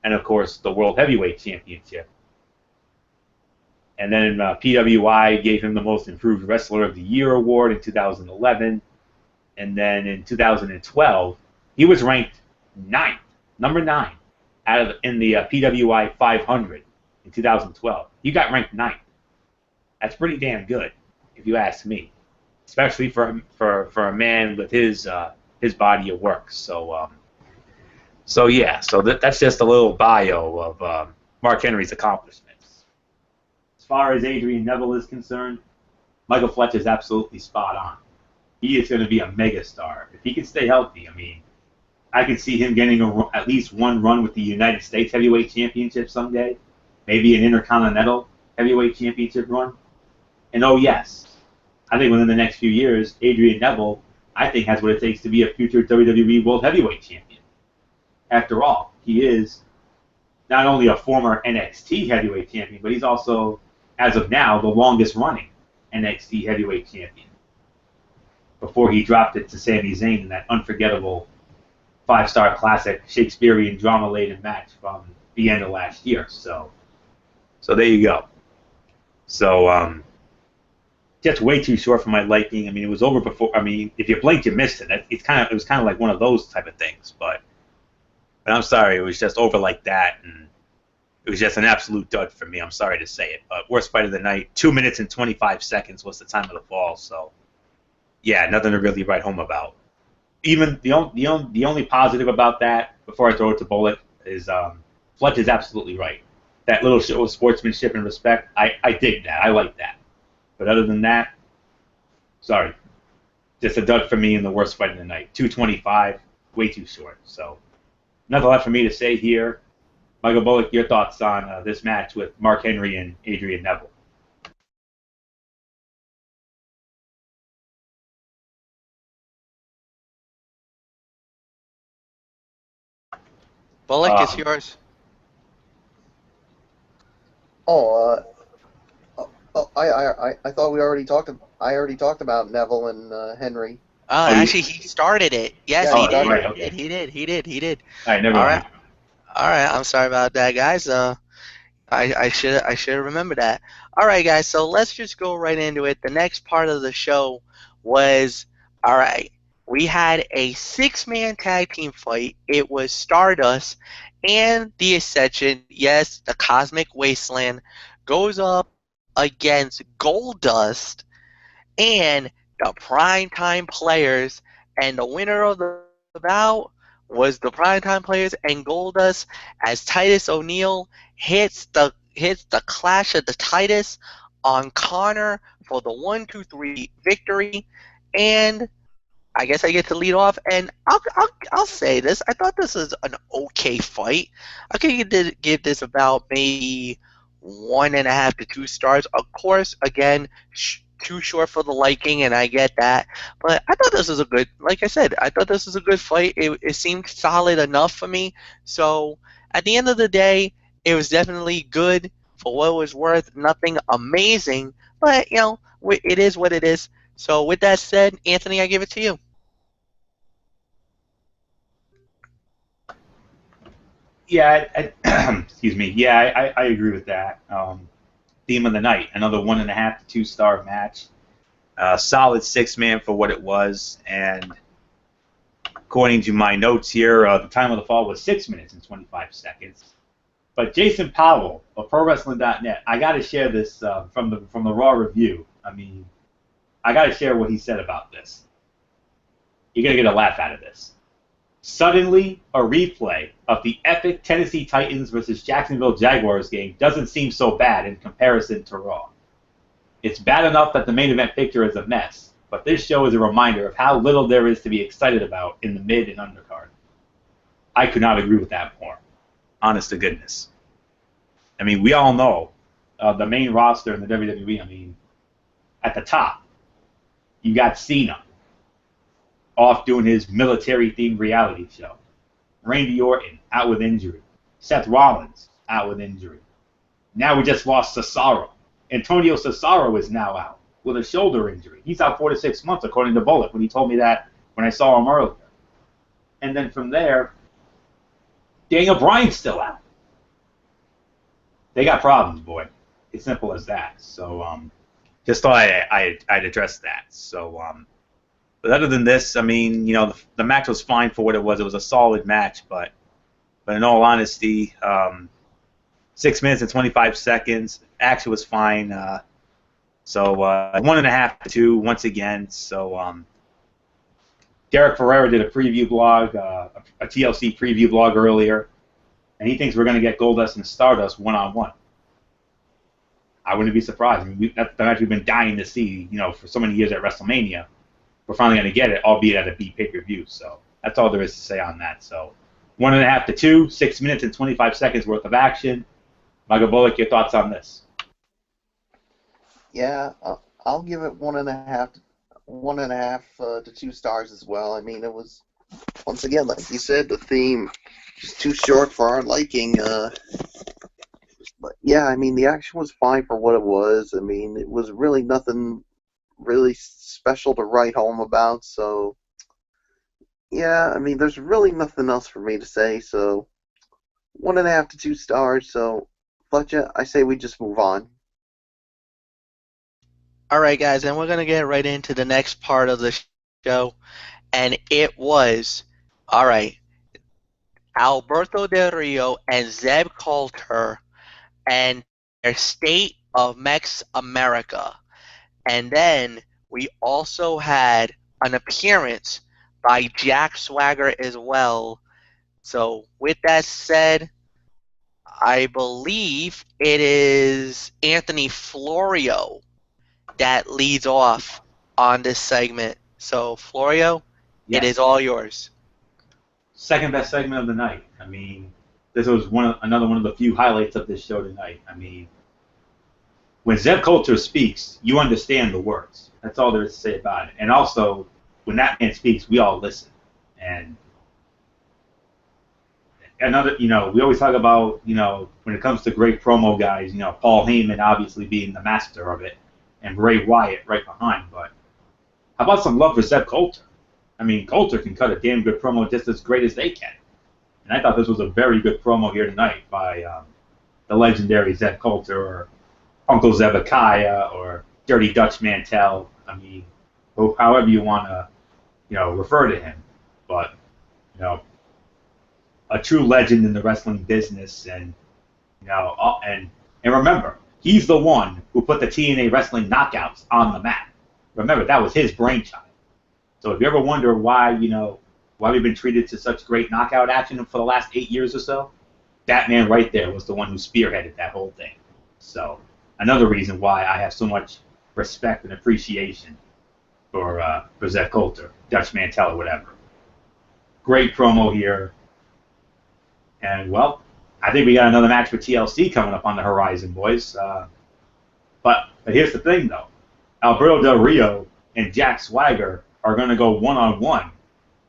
and of course the World Heavyweight Championship. And then PWI gave him the Most Improved Wrestler of the Year award in 2011. And then in 2012, he was ranked number 9, in the PWI 500 in 2012. He got ranked 9th. That's pretty damn good, if you ask me, especially for a man with his body of work. So that's just a little bio of Mark Henry's accomplishments. As far as Adrian Neville is concerned, Michael Flecha is absolutely spot on. He is going to be a megastar if he can stay healthy. I mean, I can see him getting at least one run with the United States Heavyweight Championship someday, maybe an Intercontinental Heavyweight Championship run. And oh yes, I think within the next few years, Adrian Neville, I think, has what it takes to be a future WWE World Heavyweight Champion. After all, he is not only a former NXT Heavyweight Champion, but he's also, as of now, the longest running NXT Heavyweight Champion. Before he dropped it to Sami Zayn in that unforgettable 5-star classic Shakespearean drama-laden match from the end of last year. So there you go. So just way too short for my liking. I mean, it was over before. I mean, if you blinked, you missed it. It was kind of like one of those type of things. But I'm sorry, it was just over like that, and it was just an absolute dud for me. I'm sorry to say it, but worst fight of the night. 2 minutes and 25 seconds was the time of the fall. So yeah, nothing to really write home about. Even the only positive about that, before I throw it to Bullock, is Fletch is absolutely right. That little show of sportsmanship and respect, I dig that. I like that. But other than that, sorry. Just a dud for me in the worst fight of the night. 225, way too short. So nothing left for me to say here. Michael Bullock, your thoughts on this match with Mark Henry and Adrian Neville? Bullock, it's yours. I thought we already talked. I already talked about Neville and Henry. Actually, he started it. Yes, Yeah, he did. right, okay. He did. All right, never All mind. right. All right. I'm sorry about that, guys. I should remember that. All right, guys. So let's just go right into it. The next part of the show was, all right, we had a 6-man tag team fight. It was Stardust and the Ascension, yes, the Cosmic Wasteland, goes up against Goldust and the primetime players, and the winner of the bout was the primetime players and Goldust as Titus O'Neil hits the Clash of the Titus on Connor for the 1-2-3 victory. And I guess I get to lead off, and I'll say this: I thought this was an okay fight. I could give this about maybe 1.5 to 2 stars. Of course, again, too short for the liking, and I get that. But I thought this was a good, like I said, I thought this was a good fight. It seemed solid enough for me. So at the end of the day, it was definitely good for what it was worth. Nothing amazing, but it is what it is. So with that said, Anthony, I give it to you. Yeah, excuse me. Yeah, I agree with that. Theme of the night, another 1.5 to 2 star match. Solid 6-man for what it was, and according to my notes here, the time of the fall was 6 minutes and 25 seconds. But Jason Powell of ProWrestling.net, I got to share this from the Raw review. I mean, I got to share what he said about this. You're gonna get a laugh out of this. Suddenly, a replay of the epic Tennessee Titans versus Jacksonville Jaguars game doesn't seem so bad in comparison to Raw. It's bad enough that the main event picture is a mess, but this show is a reminder of how little there is to be excited about in the mid and undercard. I could not agree with that more. Honest to goodness. I mean, we all know the main roster in the WWE. I mean, at the top, you got Cena off doing his military-themed reality show. Randy Orton out with injury. Seth Rollins out with injury. Now we just lost Cesaro. Antonio Cesaro is now out with a shoulder injury. He's out 4 to 6 months, according to Bullock, when he told me that when I saw him earlier. And then from there, Daniel Bryan's still out. They got problems, boy. It's simple as that. So just thought I'd address that. So but other than this, I mean, the match was fine for what it was. It was a solid match, but in all honesty, 6 minutes and 25 seconds. Action was fine. So 1.5 to 2 once again. So Derek Ferrera did a preview blog, a TLC preview blog earlier, and he thinks we're going to get Goldust and Stardust one-on-one. I wouldn't be surprised. I mean, that's the match we've been dying to see, for so many years at WrestleMania. We're finally going to get it, albeit at a B pay-per-view. So that's all there is to say on that. So 1.5 to 2, 6 minutes and 25 seconds worth of action. Michael Bullock, your thoughts on this? Yeah, I'll give it 1.5 to 2 stars as well. I mean, it was, once again, like you said, the theme is too short for our liking. But yeah, I mean, the action was fine for what it was. I mean, it was really nothing really special to write home about. So yeah, I mean, there's really nothing else for me to say. So 1.5 to 2 stars. So Flecha, I say we just move on. All right, guys, and we're going to get right into the next part of the show. And it was, all right, Alberto Del Rio and Zeb Coulter and their State of Mex America. And then we also had an appearance by Jack Swagger as well. So with that said, I believe it is Anthony Florio that leads off on this segment. So Florio, Yes. it is all yours. Second best segment of the night. I mean, this was another one of the few highlights of this show tonight. I mean, when Zeb Coulter speaks, you understand the words. That's all there is to say about it. And also, when that man speaks, we all listen. And another, we always talk about, when it comes to great promo guys, Paul Heyman obviously being the master of it, and Bray Wyatt right behind. But how about some love for Zeb Coulter? I mean, Coulter can cut a damn good promo just as great as they can. And I thought this was a very good promo here tonight by the legendary Zeb Coulter, or Uncle Zebekiah, or Dirty Dutch Mantel. I mean, however you want to, refer to him. But, a true legend in the wrestling business, and and remember, he's the one who put the TNA wrestling knockouts on the map. Remember, that was his brainchild. So if you ever wonder why we've been treated to such great knockout action for the last 8 years or so, that man right there was the one who spearheaded that whole thing. So another reason why I have so much respect and appreciation for Zeb Coulter, Dutch Mantel, or whatever. Great promo here. And, well, I think we got another match with TLC coming up on the horizon, boys. But here's the thing, though. Alberto Del Rio and Jack Swagger are going to go one-on-one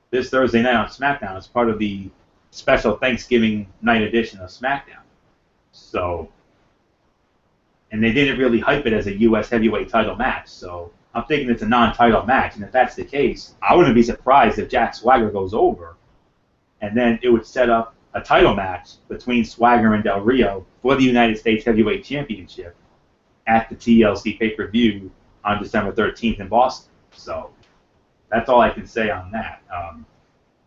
this Thursday night on SmackDown as part of the special Thanksgiving night edition of SmackDown. So, and they didn't really hype it as a U.S. heavyweight title match, so I'm thinking it's a non-title match, and if that's the case, I wouldn't be surprised if Jack Swagger goes over, and then it would set up a title match between Swagger and Del Rio for the United States Heavyweight Championship at the TLC pay-per-view on December 13th in Boston. So that's all I can say on that.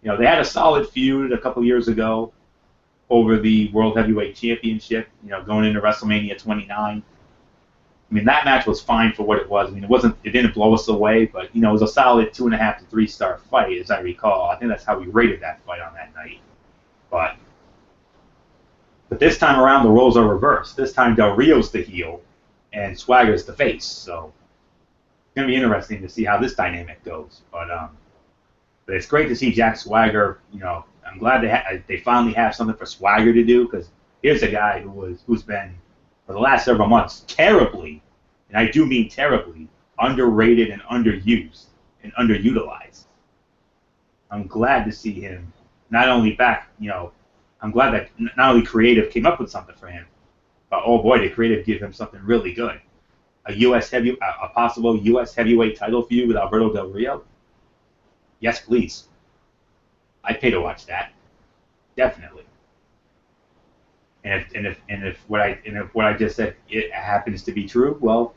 They had a solid feud a couple years ago over the World Heavyweight Championship, going into WrestleMania 29. I mean, that match was fine for what it was. I mean, it didn't blow us away, but, it was a solid 2.5 to 3 star fight, as I recall. I think that's how we rated that fight on that night. But this time around, the roles are reversed. This time, Del Rio's the heel, and Swagger's the face. So it's going to be interesting to see how this dynamic goes. But it's great to see Jack Swagger. I'm glad they finally have something for Swagger to do, because here's a guy who's been, for the last several months, terribly, and I do mean terribly, underrated and underused and underutilized. I'm glad to see him not only back, I'm glad that not only creative came up with something for him, but oh boy, did creative give him something really good. A possible U.S. heavyweight title feud with Alberto Del Rio? Yes, please. I'd pay to watch that. Definitely. And if what I just said it happens to be true, well,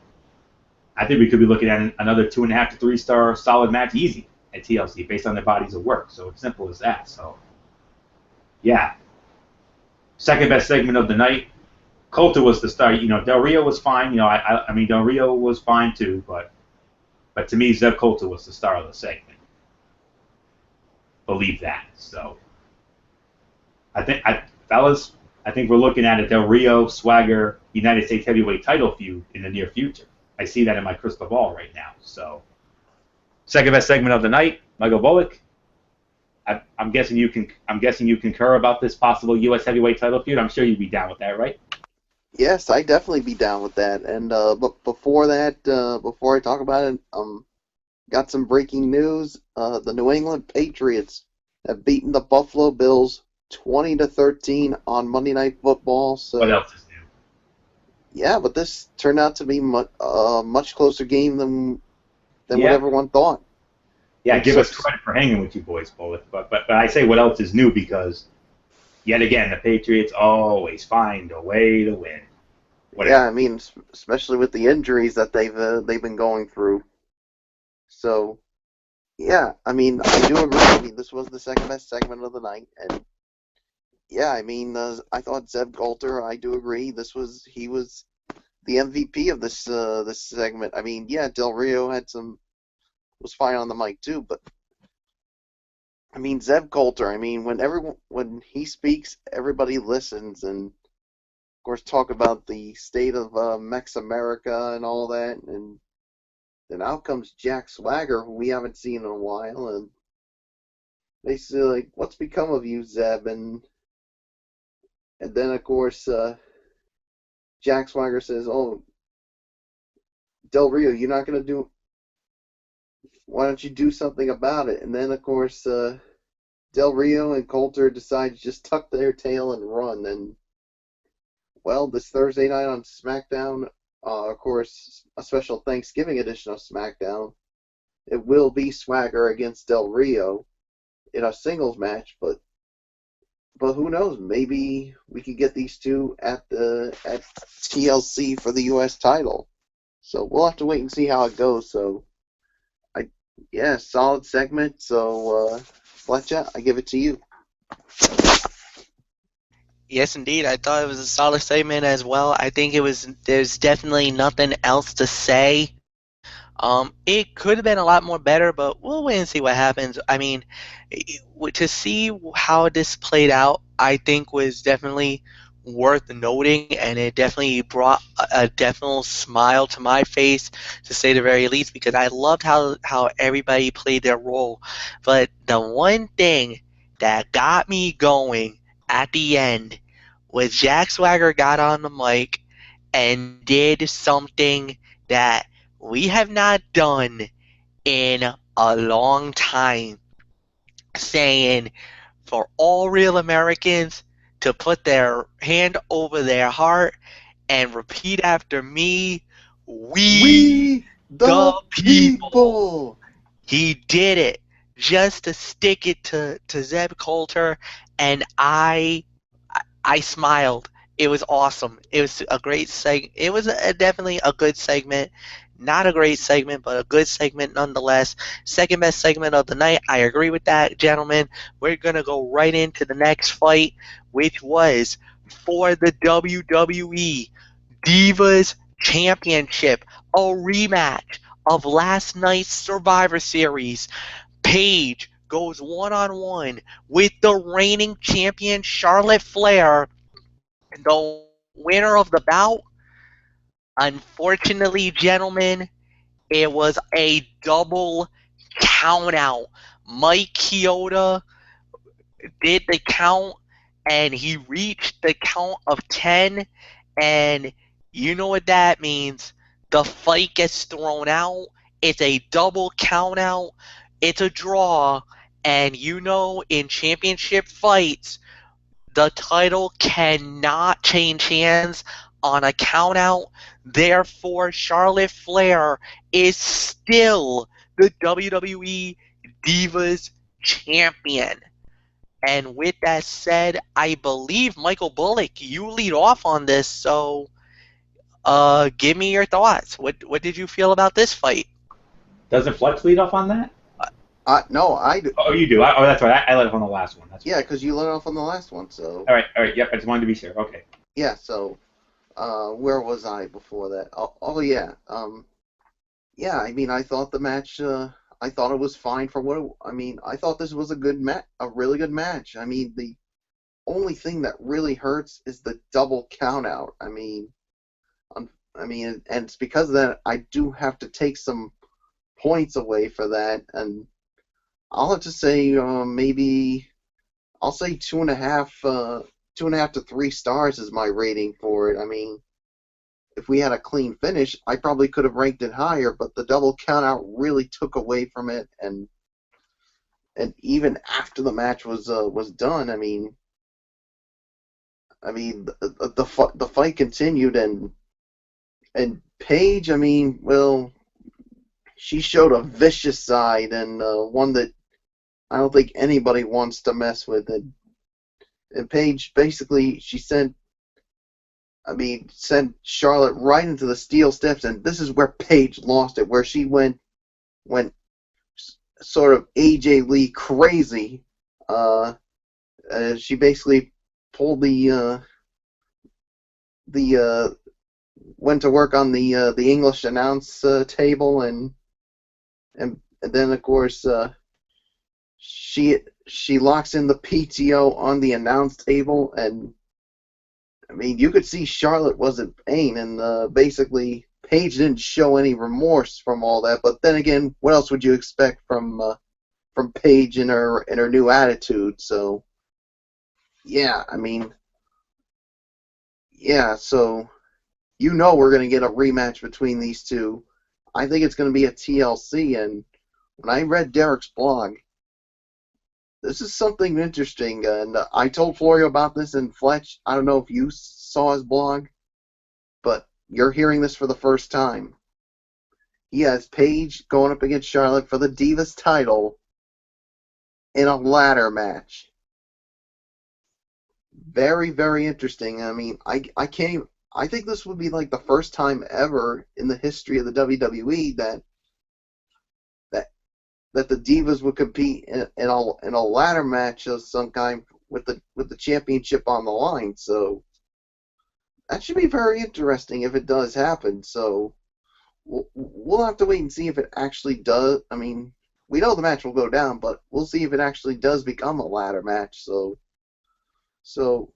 I think we could be looking at another 2.5 to 3 star solid match easy at TLC based on their bodies of work. So it's simple as that. So yeah. Second best segment of the night. Coulter was the star. Del Rio was fine. I mean Del Rio was fine too, but to me, Zeb Coulter was the star of the segment. Believe that. So fellas, I think we're looking at a Del Rio Swagger United States Heavyweight title feud in the near future. I see that in my crystal ball right now. So, second best segment of the night, Michael Bullock. I'm guessing you concur about this possible U.S. Heavyweight title feud. I'm sure you'd be down with that, right? Yes, I'd definitely be down with that. And but before that, before I talk about it, got some breaking news. The New England Patriots have beaten the Buffalo Bills 20-13 on Monday Night Football. So what else is new? Yeah, but this turned out to be a much closer game than what everyone thought. Yeah, give us credit for hanging with you boys, Bullock. But I say what else is new because, yet again, the Patriots always find a way to win. Yeah, I mean, especially with the injuries that they've been going through. So, yeah, I mean, I do agree. I mean, this was the second best segment of the night, and yeah, I mean, I thought Zeb Coulter. I do agree. He was the MVP of this segment. I mean, yeah, Del Rio was fine on the mic too, but I mean, Zeb Coulter. I mean, when he speaks, everybody listens, and of course, talk about the state of Mex America and all that, and then out comes Jack Swagger, who we haven't seen in a while, and they say like, "What's become of you, Zeb?" And then of course, Jack Swagger says, "Oh, Del Rio, you're not gonna do. Why don't you do something about it?" And then of course, Del Rio and Coulter decide to just tuck their tail and run. And well, this Thursday night on SmackDown, of course, a special Thanksgiving edition of SmackDown, it will be Swagger against Del Rio in a singles match. But who knows? Maybe we could get these two at TLC for the U.S. title. So we'll have to wait and see how it goes. So, solid segment. So, Flecha, I give it to you. Yes, indeed. I thought it was a solid segment as well. I think it was. There's definitely nothing else to say. It could have been a lot more better, but we'll wait and see what happens. I mean, to see how this played out, I think was definitely worth noting, and it definitely brought a definite smile to my face, to say the very least, because I loved how everybody played their role. But the one thing that got me going at the end was Jack Swagger got on the mic and did something that we have not done in a long time, saying for all real Americans to put their hand over their heart and repeat after me, we We the the people. people. He did it just to stick it to Zeb Coulter, and I smiled. It was awesome. It was a great It was definitely a good segment. Not a great segment, but a good segment nonetheless. Second best segment of the night. I agree with that, gentlemen. We're gonna go right into the next fight, which was for the WWE Divas Championship, a rematch of last night's Survivor Series. Paige goes one on one with the reigning champion Charlotte Flair, the winner of the bout. Unfortunately, gentlemen, it was a double count out. Mike Chioda did the count, and he reached the count of 10, and you know what that means. The fight gets thrown out. It's a double count out. It's a draw, and you know, in championship fights, the title cannot change hands on a count out. Therefore, Charlotte Flair is still the WWE Divas Champion. And with that said, I believe Michael Bullock, you lead off on this, so give me your thoughts. What did you feel about this fight? Doesn't Flex lead off on that? No, I do. Oh, you do. Oh, that's right. I let off on the last one. That's Yeah, right. because you let off on the last one. So All right. Yep. I just wanted to be sure. Okay. yeah. So where was I before that? Oh yeah. Yeah. I mean, I thought the match. I thought it was fine for what. I mean, I thought this was a good match, a really good match. I mean, the only thing that really hurts is the double count out. I mean, and it's because of that I do have to take some points away for that, and I'll have to say maybe I'll say 2.5, 2.5 to 3 stars is my rating for it. I mean, if we had a clean finish, I probably could have ranked it higher, but the double countout really took away from it, and even after the match was done, the fight continued, and Paige, I mean, well, she showed a vicious side, and one that I don't think anybody wants to mess with. And Paige basically sent Charlotte right into the steel steps, and this is where Paige lost it, where she went sort of AJ Lee crazy. Uh, she basically pulled the went to work on the English announce table, and then of course she locks in the PTO on the announce table, and I mean, you could see Charlotte was in pain, and basically Paige didn't show any remorse from all that. But then again, what else would you expect from Paige in her new attitude? So yeah, I mean, yeah. So you know we're gonna get a rematch between these two. I think it's gonna be a TLC. And when I read Derek's blog, this is something interesting, and I told Florio about this. And Fletch, I don't know if you saw his blog, but you're hearing this for the first time. He has Paige going up against Charlotte for the Divas title in a ladder match. Very, very interesting. I mean, I can't even, I think this would be like the first time ever in the history of the WWE that that the Divas would compete in a ladder match of some kind with the championship on the line. So that should be very interesting if it does happen. So we'll have to wait and see if it actually does. I mean, we know the match will go down, but we'll see if it actually does become a ladder match. So so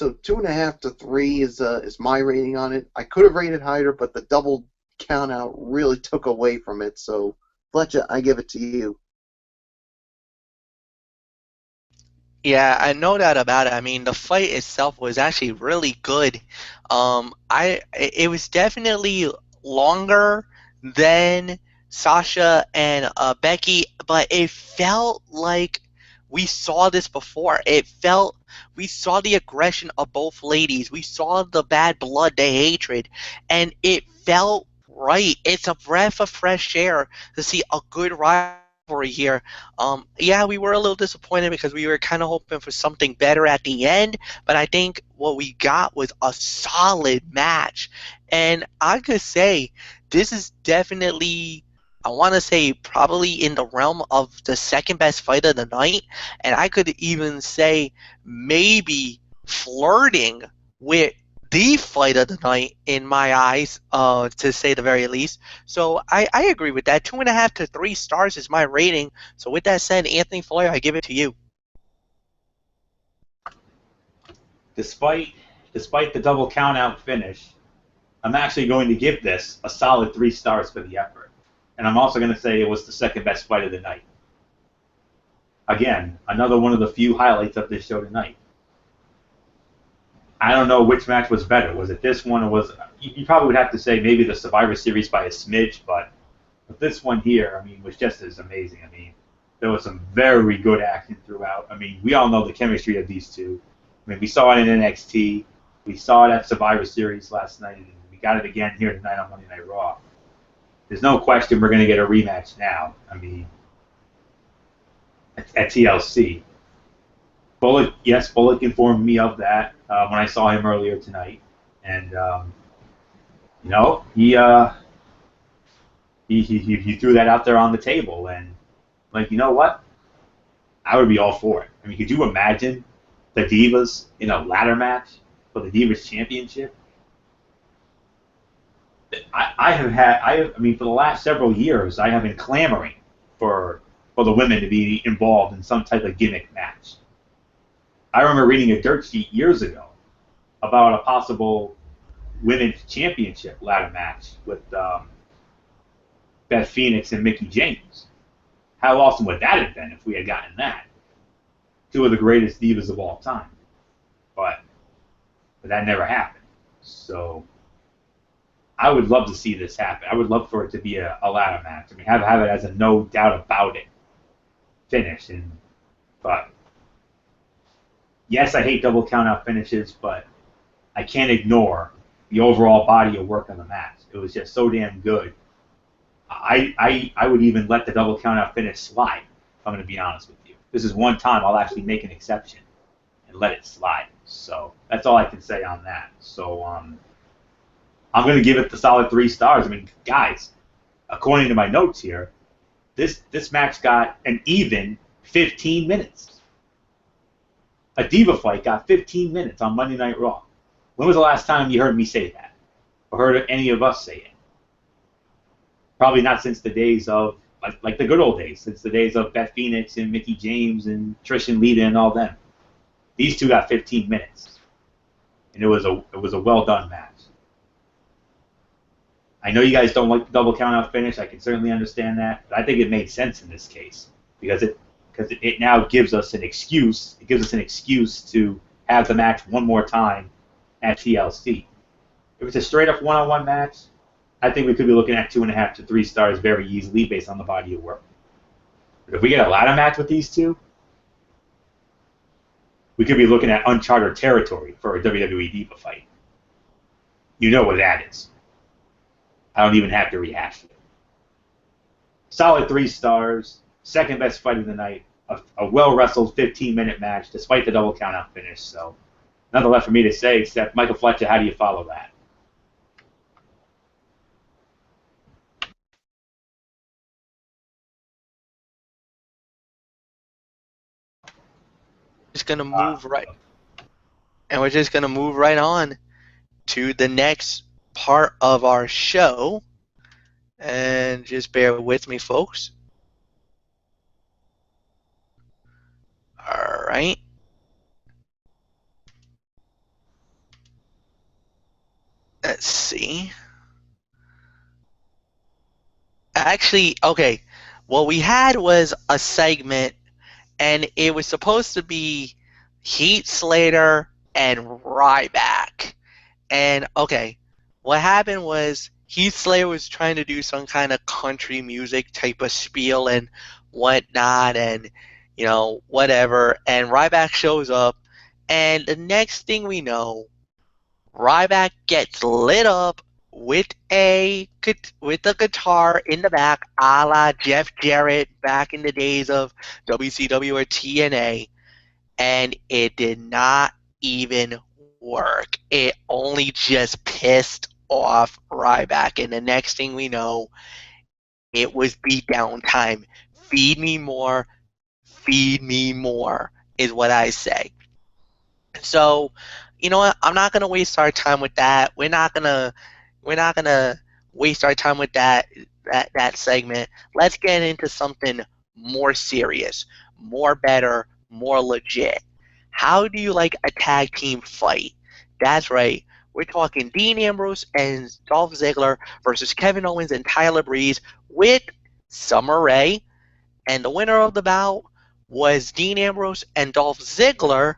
2.5 to 3 is my rating on it. I could have rated higher, but the double count out really took away from it. So Fletcher, I give it to you. Yeah, no doubt about it. I mean, the fight itself was actually really good. It was definitely longer than Sasha and Becky, but it felt like we saw this before. It felt we saw the aggression of both ladies. We saw the bad blood, the hatred, and it felt right. It's a breath of fresh air to see a good rivalry here. Yeah, we were a little disappointed because we were kind of hoping for something better at the end, but I think what we got was a solid match. And I could say this is definitely, I want to say, probably in the realm of the second best fight of the night. And I could even say maybe flirting with the fight of the night in my eyes, to say the very least. So I agree with that. 2.5 to 3 stars is my rating. So with that said, Anthony Florio, I give it to you. Despite despite the double countout finish, I'm actually going to give this a solid 3 stars for the effort. And I'm also going to say it was the second best fight of the night. Again, another one of the few highlights of this show tonight. I don't know which match was better. Was it this one or was you probably would have to say maybe the Survivor Series by a smidge, but this one here, I mean, was just as amazing. I mean, there was some very good action throughout. I mean, we all know the chemistry of these two. I mean, we saw it in NXT, we saw it at Survivor Series last night, and we got it again here tonight on Monday Night Raw. There's no question we're going to get a rematch now. I mean, at TLC. Bullock, yes, Bullock informed me of that when I saw him earlier tonight, and you know, he threw that out there on the table, and like, you know what? I would be all for it. I mean, could you imagine the Divas in a ladder match for the Divas Championship? I mean, for the last several years, I have been clamoring for the women to be involved in some type of gimmick match. I remember reading a dirt sheet years ago about a possible women's championship ladder match with Beth Phoenix and Mickie James. How awesome would that have been if we had gotten that? Two of the greatest divas of all time. But that never happened. So I would love to see this happen. I would love for it to be a ladder match. I mean, have it as a no doubt about it finish. But yes, I hate double count out finishes, but I can't ignore the overall body of work on the match. It was just so damn good. I would even let the double count out finish slide, if I'm going to be honest with you. This is one time I'll actually make an exception and let it slide. So that's all I can say on that. So I'm going to give it the solid 3 stars. I mean, guys, according to my notes here, this match got an even 15 minutes. A Diva fight got 15 minutes on Monday Night Raw. When was the last time you heard me say that? Or heard any of us say it? Probably not since the days of, like the good old days, since the days of Beth Phoenix and Mickie James and Trish and Lita and all them. These two got 15 minutes. And it was a well done match. I know you guys don't like the double count out finish. I can certainly understand that. But I think it made sense in this case because it now gives us an excuse. It gives us an excuse to have the match one more time at TLC. If it's a straight up one-on-one match, I think we could be looking at 2.5 to 3 stars very easily based on the body of work. But if we get a ladder match with these two, we could be looking at uncharted territory for a WWE Diva fight. You know what that is. I don't even have to rehash it. Solid 3 stars, second best fight of the night, a well-wrestled 15-minute match despite the double count-out finish. So nothing left for me to say except, Michael Flecha, how do you follow that? just gonna move right, and we're just gonna move right on to the next part of our show. And just bear with me, folks. All right. Let's see. Actually, okay. What we had was a segment, and it was supposed to be Heath Slater and Ryback. And okay, what happened was Heath Slater was trying to do some kind of country music type of spiel and whatnot, and whatever. And Ryback shows up, and the next thing we know, Ryback gets lit up with a guitar in the back, a la Jeff Jarrett back in the days of WCW or TNA, and it did not even work. It only just pissed off Ryback, and the next thing we know, it was beatdown time. Feed me more, is what I say. So, you know what? I'm not gonna waste our time with that. We're not gonna waste our time with that segment. Let's get into something more serious, more better, more legit. How do you like a tag team fight? That's right. We're talking Dean Ambrose and Dolph Ziggler versus Kevin Owens and Tyler Breeze with Summer Rae. And the winner of the bout was Dean Ambrose and Dolph Ziggler,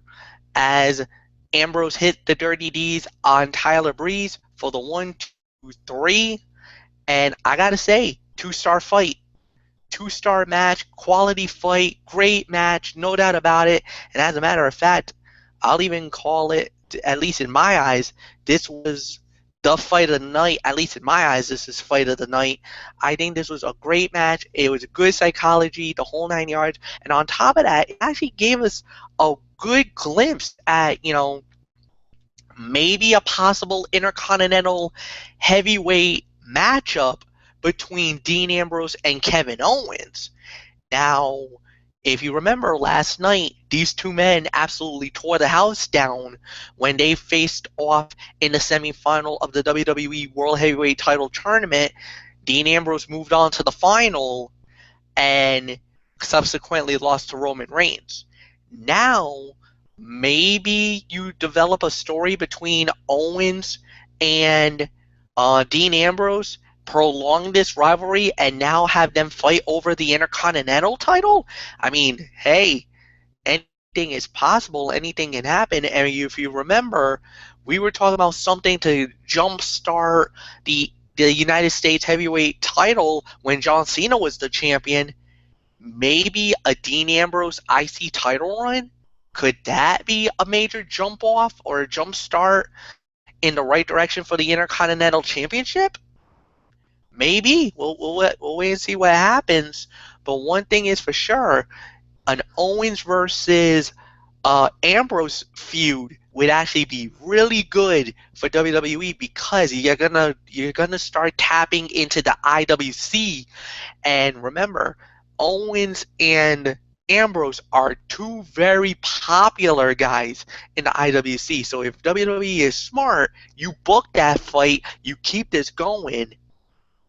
as Ambrose hit the Dirty D's on Tyler Breeze for the 1, 2, 3. And I gotta say, 2-star fight. 2-star match, quality fight, great match, no doubt about it. And as a matter of fact, I'll even call it, at least in my eyes, this was the fight of the night. At least in my eyes, this is fight of the night. I think this was a great match. It was good psychology, the whole 9 yards. And on top of that, it actually gave us a good glimpse at, maybe a possible intercontinental heavyweight matchup between Dean Ambrose and Kevin Owens. Now, if you remember last night, these two men absolutely tore the house down when they faced off in the semifinal of the WWE World Heavyweight Title Tournament. Dean Ambrose moved on to the final and subsequently lost to Roman Reigns. Now, maybe you develop a story between Owens and Dean Ambrose, prolong this rivalry, and now have them fight over the Intercontinental title? I mean, hey, anything is possible. Anything can happen. And if you remember, we were talking about something to jumpstart the United States heavyweight title when John Cena was the champion. Maybe a Dean Ambrose IC title run? Could that be a major jump off or a jump start in the right direction for the Intercontinental Championship? Maybe. We'll wait and see what happens. But one thing is for sure, an Owens versus Ambrose feud would actually be really good for WWE, because you're gonna start tapping into the IWC. And remember, Owens and Ambrose are two very popular guys in the IWC. So if WWE is smart, you book that fight, you keep this going,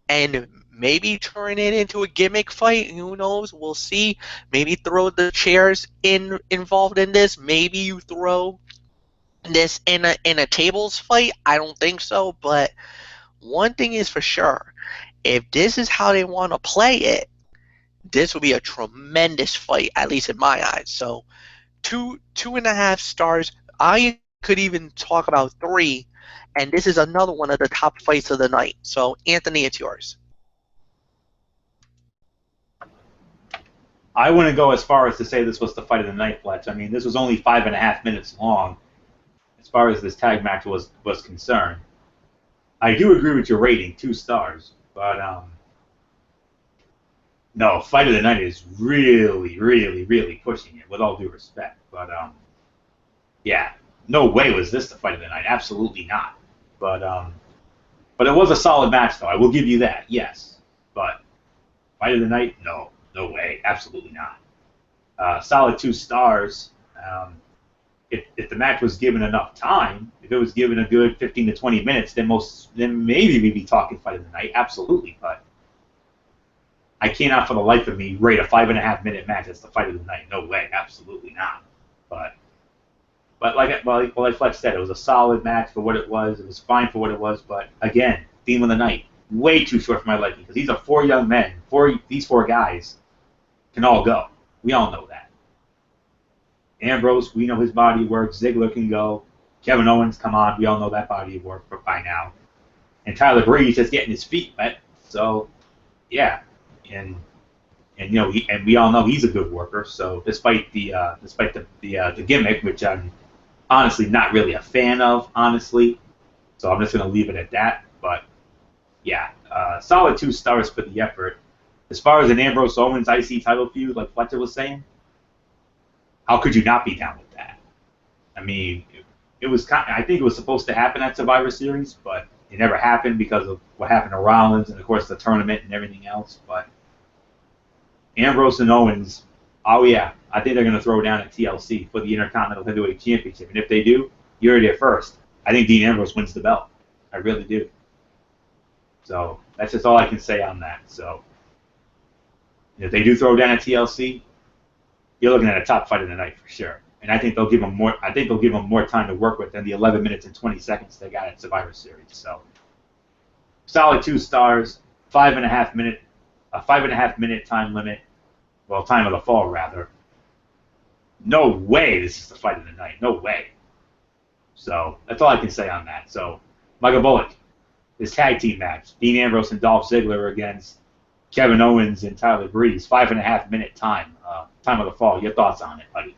and maybe turn it into a gimmick fight. Who knows? We'll see. Maybe throw the chairs involved in this. Maybe you throw this in a tables fight. I don't think so. But one thing is for sure: if this is how they want to play it, this will be a tremendous fight, at least in my eyes. So 2.5 stars. I could even talk about 3, and this is another one of the top fights of the night. So Anthony, it's yours. I wouldn't go as far as to say this was the fight of the night, Fletch. I mean, this was only 5.5 minutes long as far as this tag match was concerned. I do agree with your rating, 2 stars, but no, fight of the night is really, really, really pushing it, with all due respect. But yeah, no way was this the fight of the night. Absolutely not. But it was a solid match, though. I will give you that. Yes, but fight of the night, no way, absolutely not. Solid 2 stars. If the match was given enough time, if it was given a good 15 to 20 minutes, then maybe we'd be talking fight of the night, absolutely. But I cannot for the life of me rate a 5.5 minute match as the fight of the night. No way, absolutely not. But like Fletch said, it was a solid match for what it was. It was fine for what it was. But again, theme of the night, way too short for my liking because these are 4 young men. These 4 guys can all go. We all know that. Ambrose, we know his body of work. Ziggler can go. Kevin Owens, come on, we all know that body of work by now. And Tyler Breeze just getting his feet wet. So, yeah, and we all know he's a good worker. So despite the gimmick, which I'm honestly not really a fan of, honestly. So I'm just gonna leave it at that. But yeah, solid 2 stars for the effort. As far as an Ambrose Owens IC title feud, like Fletcher was saying. How could you not be down with that? I mean, it was. I think it was supposed to happen at Survivor Series, but it never happened because of what happened to Rollins and, of course, the tournament and everything else. But Ambrose and Owens, oh yeah, I think they're going to throw down at TLC for the Intercontinental Heavyweight Championship. And if they do, you heard it first. I think Dean Ambrose wins the belt. I really do. So that's just all I can say on that. So if they do throw down at TLC, you're looking at a top fight of the night for sure. And I think they'll give them more. I think they'll give them more time to work with than the 11 minutes and 20 seconds they got at Survivor Series. So, solid 2 stars, 5.5 minute time limit. Well, time of the fall rather. No way this is the fight of the night. No way. So that's all I can say on that. So, Michael Bullock, his tag team match, Dean Ambrose and Dolph Ziggler against Kevin Owens and Tyler Breeze, 5.5 minute time of the fall. Your thoughts on it, buddy?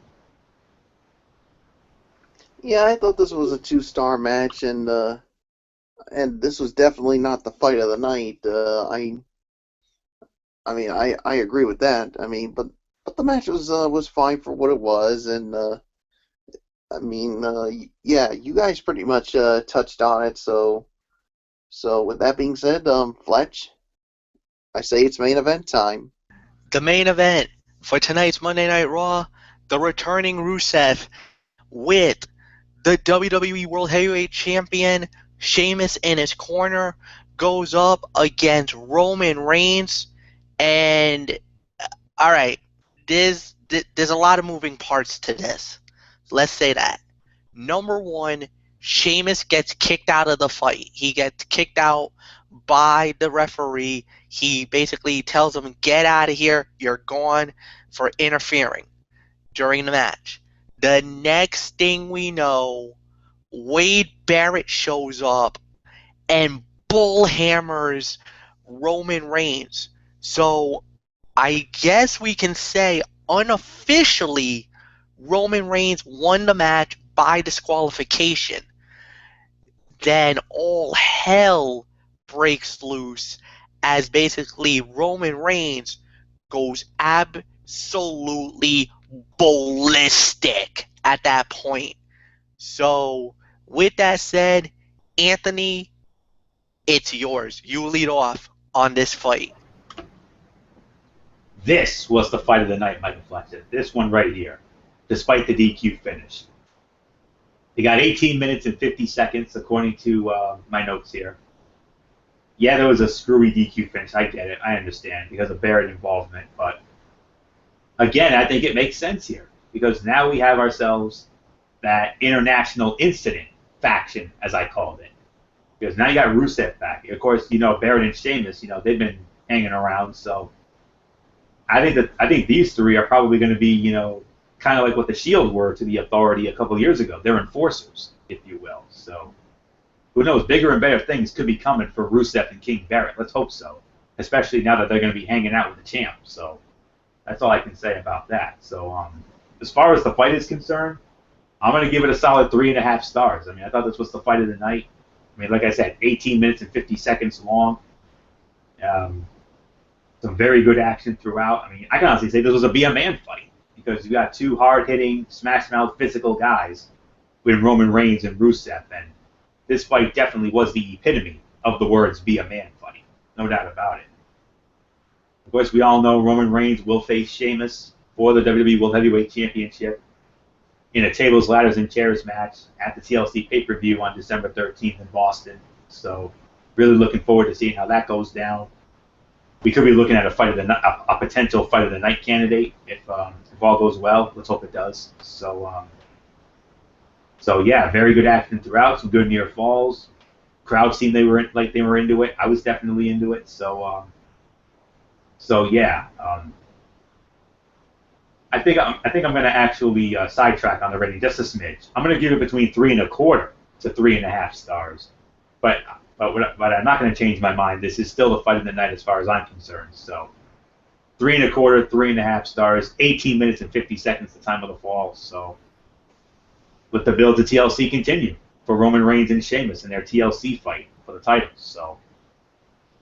Yeah, I thought this was a 2-star match, and this was definitely not the fight of the night. I agree with that. I mean, but the match was fine for what it was, and yeah, you guys pretty much touched on it. So with that being said, Fletch, I say it's main event time. The main event for tonight's Monday Night Raw, the returning Rusev with the WWE World Heavyweight Champion Sheamus in his corner goes up against Roman Reigns. And all right, there's a lot of moving parts to this. Let's say that. Number 1, Sheamus gets kicked out of the fight. He gets kicked out by the referee. He basically tells him, get out of here, you're gone, for interfering during the match. The next thing we know, Wade Barrett shows up and bullhammers Roman Reigns. So I guess we can say unofficially Roman Reigns won the match by disqualification. Then all hell breaks loose as basically Roman Reigns goes absolutely ballistic at that point. So, with that said, Anthony, it's yours. You lead off on this fight. This was the fight of the night, Michael Flecha. This one right here, despite the DQ finish. He got 18 minutes and 50 seconds, according to my notes here. Yeah, there was a screwy DQ finish. I get it. I understand because of Barrett involvement. But again, I think it makes sense here because now we have ourselves that international incident faction, as I called it. Because now you got Rusev back. Of course, Barrett and Sheamus, they've been hanging around. So I think these 3 are probably going to be, kind of like what the Shield were to the Authority a couple of years ago. They're enforcers, if you will. So who knows? Bigger and better things could be coming for Rusev and King Barrett. Let's hope so. Especially now that they're going to be hanging out with the champ. So that's all I can say about that. So as far as the fight is concerned, I'm going to give it a solid 3.5 stars. I mean, I thought this was the fight of the night. I mean, like I said, 18 minutes and 50 seconds long. Some very good action throughout. I mean, I can honestly say this was a Be a Man fight because you got 2 hard-hitting, smash-mouth, physical guys with Roman Reigns and Rusev, and this fight definitely was the epitome of the words Be a Man fight. No doubt about it. Of course, we all know Roman Reigns will face Sheamus for the WWE World Heavyweight Championship. in a tables, ladders, and chairs match at the TLC pay-per-view on December 13th in Boston. So really looking forward to seeing how that goes down. We could be looking at a potential fight of the night candidate if all goes well. Let's hope it does. So yeah, very good action throughout. Some good near falls. Crowd seemed they were into it. I was definitely into it. So yeah. I think I'm going to actually sidetrack on the rating just a smidge. I'm going to give it between 3.25 to 3.5 stars, but I'm not going to change my mind. This is still the fight of the night as far as I'm concerned. So 3.25, 3.5 stars, 18 minutes and 50 seconds the time of the fall. So let the build to TLC continue for Roman Reigns and Sheamus in their TLC fight for the titles. So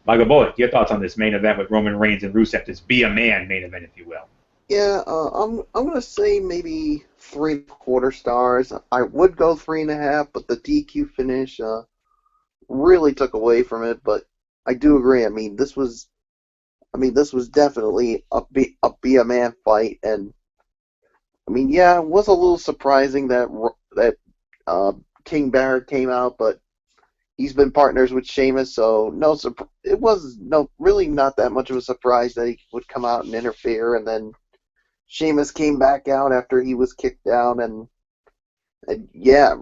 Michael Bullock, your thoughts on this main event with Roman Reigns and Rusev, this Be a Man main event, if you will. Yeah, I'm gonna say maybe 3.25 stars. I would go 3.5, but the DQ finish really took away from it. But I do agree. This was definitely a be a man fight, and yeah, it was a little surprising that King Barrett came out, but he's been partners with Sheamus, so it was really not that much of a surprise that he would come out and interfere, and then Sheamus came back out after he was kicked out, and yeah,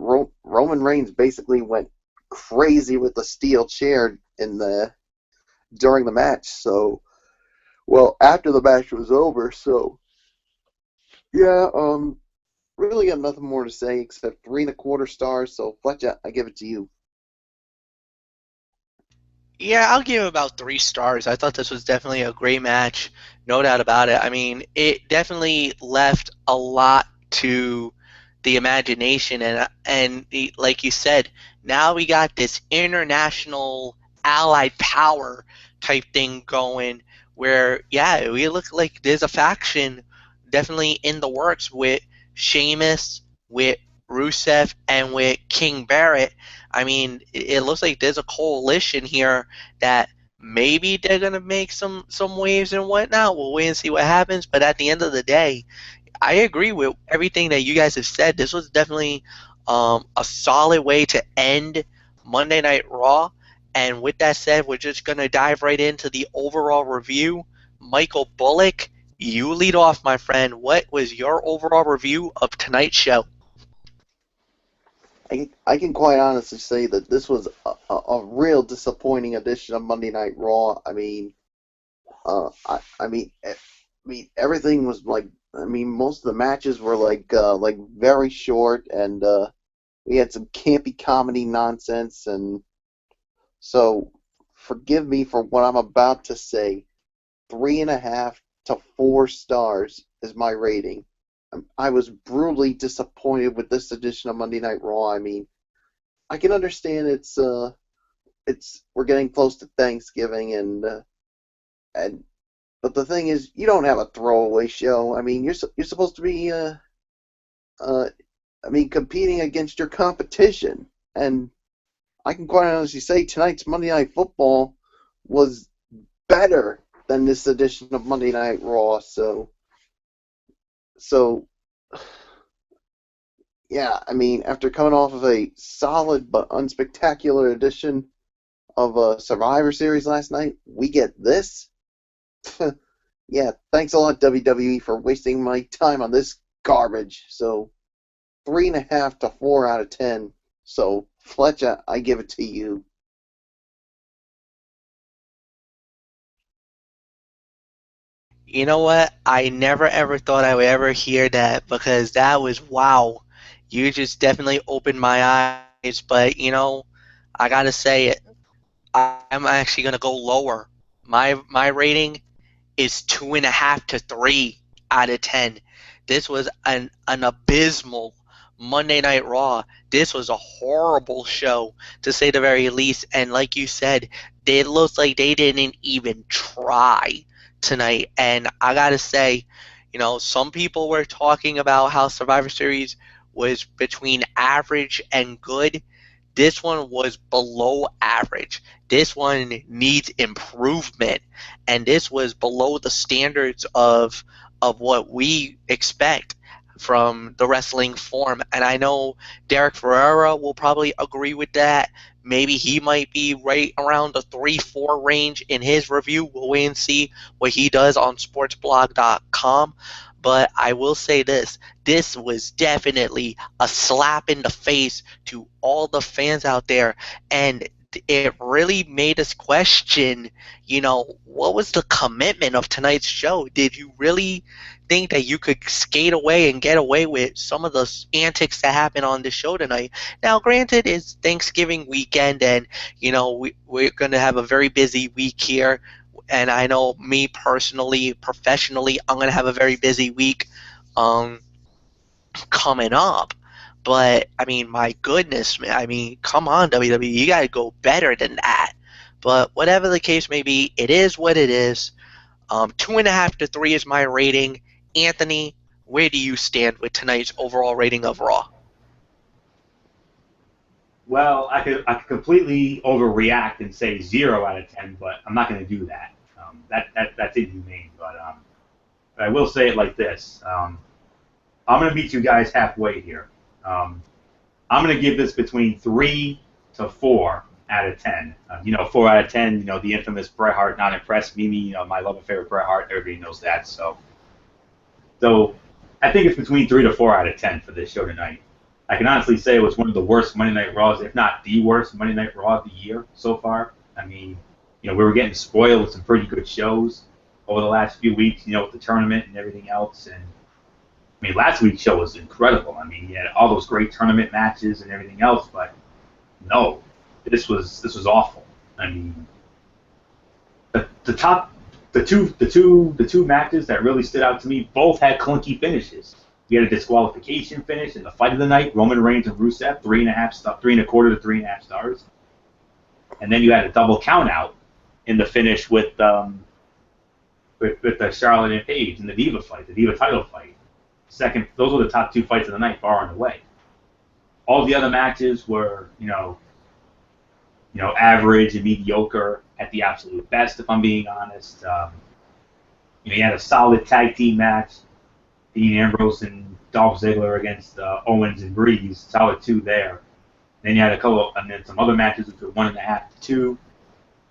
Roman Reigns basically went crazy with the steel chair during the match. So, well, after the match was over. So, yeah, really got nothing more to say except 3.25 stars. So, Fletcher, I give it to you. Yeah, I'll give it about 3 stars. I thought this was definitely a great match, no doubt about it. I mean, it definitely left a lot to the imagination, and like you said, now we got this international allied power type thing going, where yeah, we look like there's a faction definitely in the works with Sheamus, with Rusev, and with King Barrett. I mean, it looks like there's a coalition here that maybe they're gonna make some waves and whatnot. We'll wait and see what happens. But at the end of the day, I agree with everything that you guys have said. This was definitely a solid way to end Monday Night Raw. And with that said, we're just gonna dive right into the overall review. Michael Bullock, you lead off, my friend. What was your overall review of tonight's show? I can quite honestly say that this was a real disappointing edition of Monday Night Raw. Everything was like. Most of the matches were like very short, and we had some campy comedy nonsense, and so forgive me for what I'm about to say. 3.5 to 4 stars is my rating. I was brutally disappointed with this edition of Monday Night Raw. I can understand it's we're getting close to Thanksgiving, and but the thing is, you don't have a throwaway show. You're supposed to be competing against your competition, and I can quite honestly say tonight's Monday Night Football was better than this edition of Monday Night Raw. So yeah, after coming off of a solid but unspectacular edition of Survivor Series last night, we get this. Yeah, thanks a lot, WWE, for wasting my time on this garbage. So 3.5 to 4 out of 10. So Fletcher, I give it to you. You know what? I never ever thought I would ever hear that, because that was wow. You just definitely opened my eyes, but I gotta say it. I'm actually gonna go lower. My rating is 2.5 to 3 out of 10. This was an abysmal Monday Night Raw. This was a horrible show, to say the very least. And like you said, it looks like they didn't even try tonight. And I gotta say, some people were talking about how Survivor Series was between average and good. This one was below average. This one needs improvement, and this was below the standards of what we expect. from the wrestling form. And I know Derek Ferreira will probably agree with that. Maybe he might be right around the 3-4 range in his review. We'll wait and see what he does on sportsblog.com. But I will say this was definitely a slap in the face to all the fans out there. And it really made us question, what was the commitment of tonight's show? Did you really think that you could skate away and get away with some of the antics that happened on the show tonight? Now, granted, it's Thanksgiving weekend, and we're going to have a very busy week here. And I know me personally, professionally, I'm going to have a very busy week coming up. But, I mean, my goodness, man. I mean, come on, WWE. You got to go better than that. But whatever the case may be, it is what it is. 2.5 to 3 is my rating. Anthony, where do you stand with tonight's overall rating of Raw? Well, I could completely overreact and say 0 out of 10, but I'm not going to do that. That's inhumane. But I will say it like this. I'm going to meet you guys halfway here. I'm going to give this between 3 to 4 out of 10. 4 out of 10, the infamous Bret Hart not impressed me, my love affair with Bret Hart, everybody knows that. So I think it's between 3 to 4 out of 10 for this show tonight. I can honestly say it was one of the worst Monday Night Raws, if not the worst Monday Night Raw of the year so far. I mean, we were getting spoiled with some pretty good shows over the last few weeks, with the tournament and everything else. And I mean, last week's show was incredible. I mean, you had all those great tournament matches and everything else, but no, this was awful. I mean, the two matches that really stood out to me both had clunky finishes. You had a disqualification finish in the fight of the night, Roman Reigns and Rusev, 3.25 to 3.5 stars, and then you had a double count out in the finish with the Charlotte and Paige in the Diva fight, the Diva title fight. Those were the top 2 fights of the night, far and away. All the other matches were, average and mediocre at the absolute best, if I'm being honest. You had a solid tag team match, Dean Ambrose and Dolph Ziggler against Owens and Breeze, solid 2 there. Then you had and then some other matches which were 1.5 to 2.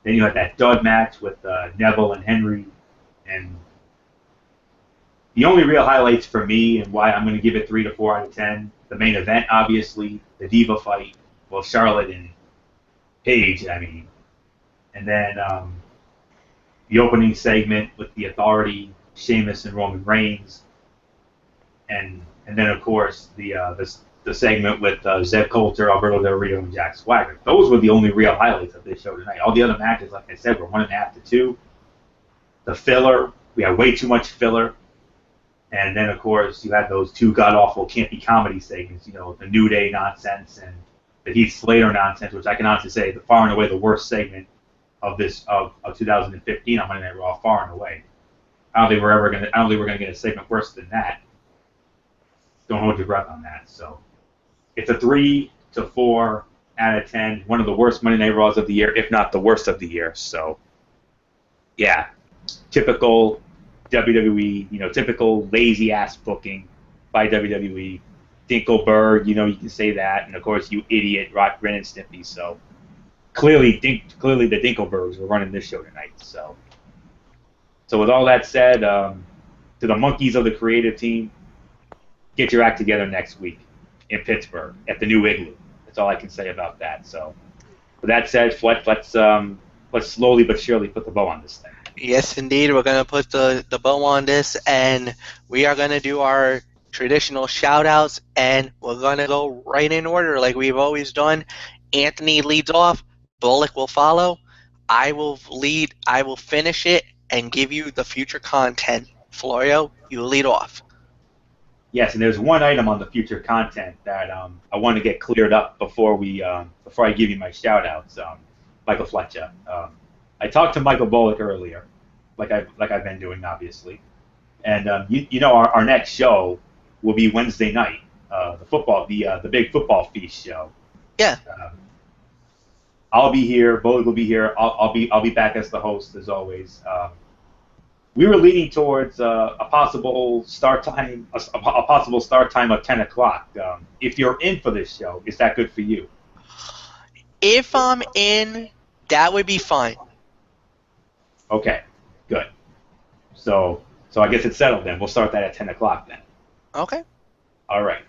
Then you had that dud match with Neville and Henry, and the only real highlights for me and why I'm going to give it 3 to 4 out of 10, the main event, obviously, the Diva fight, well, Charlotte and Paige, I mean, and then the opening segment with the Authority, Sheamus and Roman Reigns, and then of course the segment with Zeb Coulter, Alberto Del Rio, and Jack Swagger. Those were the only real highlights of this show tonight. All the other matches, like I said, were 1.5 to 2. The filler, we had way too much filler. And then, of course, you had those 2 god-awful campy comedy segments, the New Day nonsense and the Heath Slater nonsense, which I can honestly say is far and away the worst segment of 2015 on Monday Night Raw, far and away. I don't think we're gonna get a segment worse than that. Don't hold your breath on that. So it's a 3 to 4 out of 10. One of the worst Monday Night Raws of the year, if not the worst of the year. So yeah, typical WWE, typical lazy ass booking by WWE. Dinkelberg, you can say that, and of course you idiot, Ren and Stimpy. So clearly the Dinkelbergs were running this show tonight. So with all that said, to the monkeys of the creative team, get your act together next week in Pittsburgh at the new Igloo. That's all I can say about that. So with that said, let's slowly but surely put the bow on this thing. Yes, indeed. We're going to put the bow on this, and we are going to do our traditional shout-outs, and we're going to go right in order like we've always done. Anthony leads off. Bullock will follow. I will finish it and give you the future content. Florio, you lead off. Yes, and there's one item on the future content that I want to get cleared up before I give you my shout-outs, Michael Flecha. I talked to Michael Bullock earlier, like I've been doing, obviously, and our next show will be Wednesday night, the big football feast show. Yeah. I'll be here. Bullock will be here. I'll be back as the host as always. we were leaning towards a possible start time, a possible start time of 10 o'clock. If you're in for this show, is that good for you? If I'm in, that would be fine. Okay, good. So I guess it's settled then. We'll start that at 10 o'clock then. Okay. All right.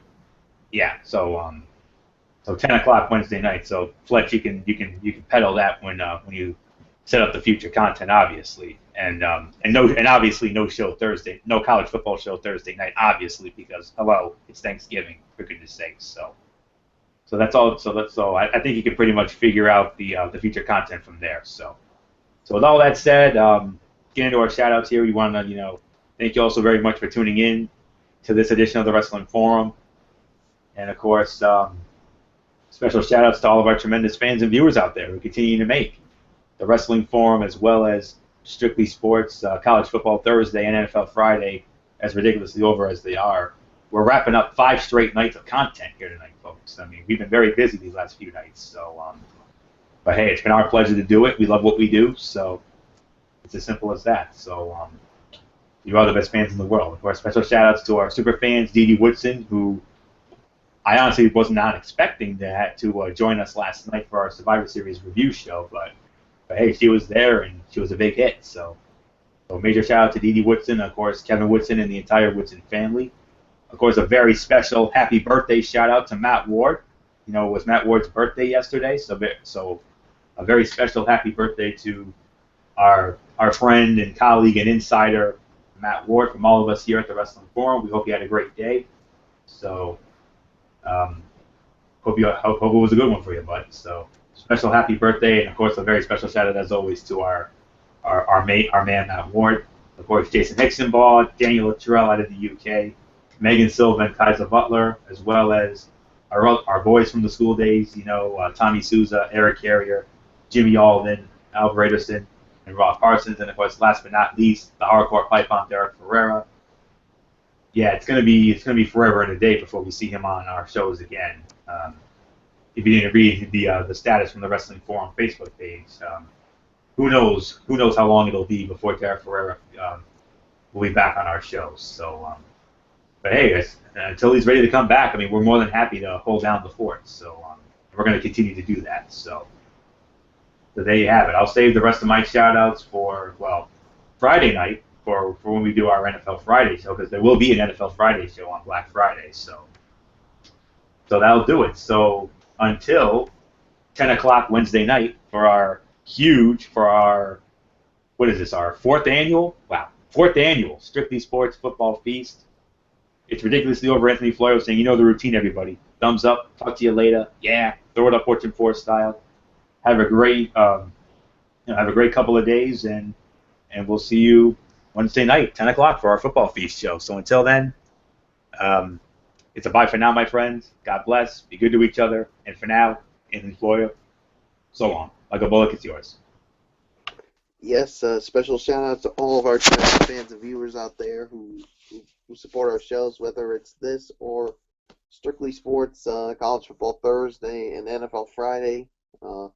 Yeah. So 10 o'clock Wednesday night. So Fletch, you can pedal that when you set up the future content, obviously, and obviously no show Thursday, no college football show Thursday night, obviously, because hello, it's Thanksgiving, for goodness sakes. So that's all. I think you can pretty much figure out the future content from there. So with all that said, getting into our shout outs here, we want to thank you also very much for tuning in to this edition of the Wrestling Forum, and of course. Special shout outs to all of our tremendous fans and viewers out there who continue to make the Wrestling Forum as well as Strictly Sports, College Football Thursday, and NFL Friday as ridiculously over as they are. We're wrapping up 5 straight nights of content here tonight, folks. I mean, we've been very busy these last few nights. But hey, it's been our pleasure to do it. We love what we do, so it's as simple as that. So you are the best fans in the world. Of course, special shout outs to our super fans, Dee Woodson, who I honestly was not expecting to join us last night for our Survivor Series review show, but hey, she was there and she was a big hit. So major shout out to Dee Woodson, of course, Kevin Woodson and the entire Woodson family. Of course, a very special happy birthday shout out to Matt Ward. It was Matt Ward's birthday yesterday, so a very special happy birthday to our friend and colleague and insider Matt Ward from all of us here at the Wrestling Forum. We hope you had a great day. So. Hope it was a good one for you, bud. So special happy birthday, and of course a very special shout out as always to our man Matt Ward. Of course Jason Hicksonbaugh, Daniel Terrell out of the UK, Megan Silva and Kaiser Butler, as well as our boys from the school days. Tommy Souza, Eric Carrier, Jimmy Alden, Al Braderson, and Rob Parsons, and of course last but not least the hardcore pipe bomb Derek Ferreira. Yeah, it's gonna be forever and a day before we see him on our shows again. If you didn't read the status from the Wrestling Forum Facebook page, who knows how long it'll be before Derek Ferreira will be back on our shows. So, but hey, until he's ready to come back, I mean, we're more than happy to hold down the fort. So we're going to continue to do that. So there you have it. I'll save the rest of my shout outs for Friday night. For when we do our NFL Friday show, because there will be an NFL Friday show on Black Friday, so that'll do it. So until 10 o'clock Wednesday night for our what is this, our fourth annual Strictly Sports Football Feast. It's ridiculously over. Anthony Florio saying, the routine, everybody. Thumbs up. Talk to you later. Yeah, throw it up Fortune 4 style. Have a great couple of days, and we'll see you Wednesday night, 10 o'clock for our football feast show. So until then, it's a bye for now, my friends. God bless. Be good to each other. And for now, Anthony Florio, so long. Michael Bullock, it's yours. Yes, special shout out to all of our fans and viewers out there who support our shows, whether it's this or Strictly Sports, College Football Thursday, and NFL Friday. Of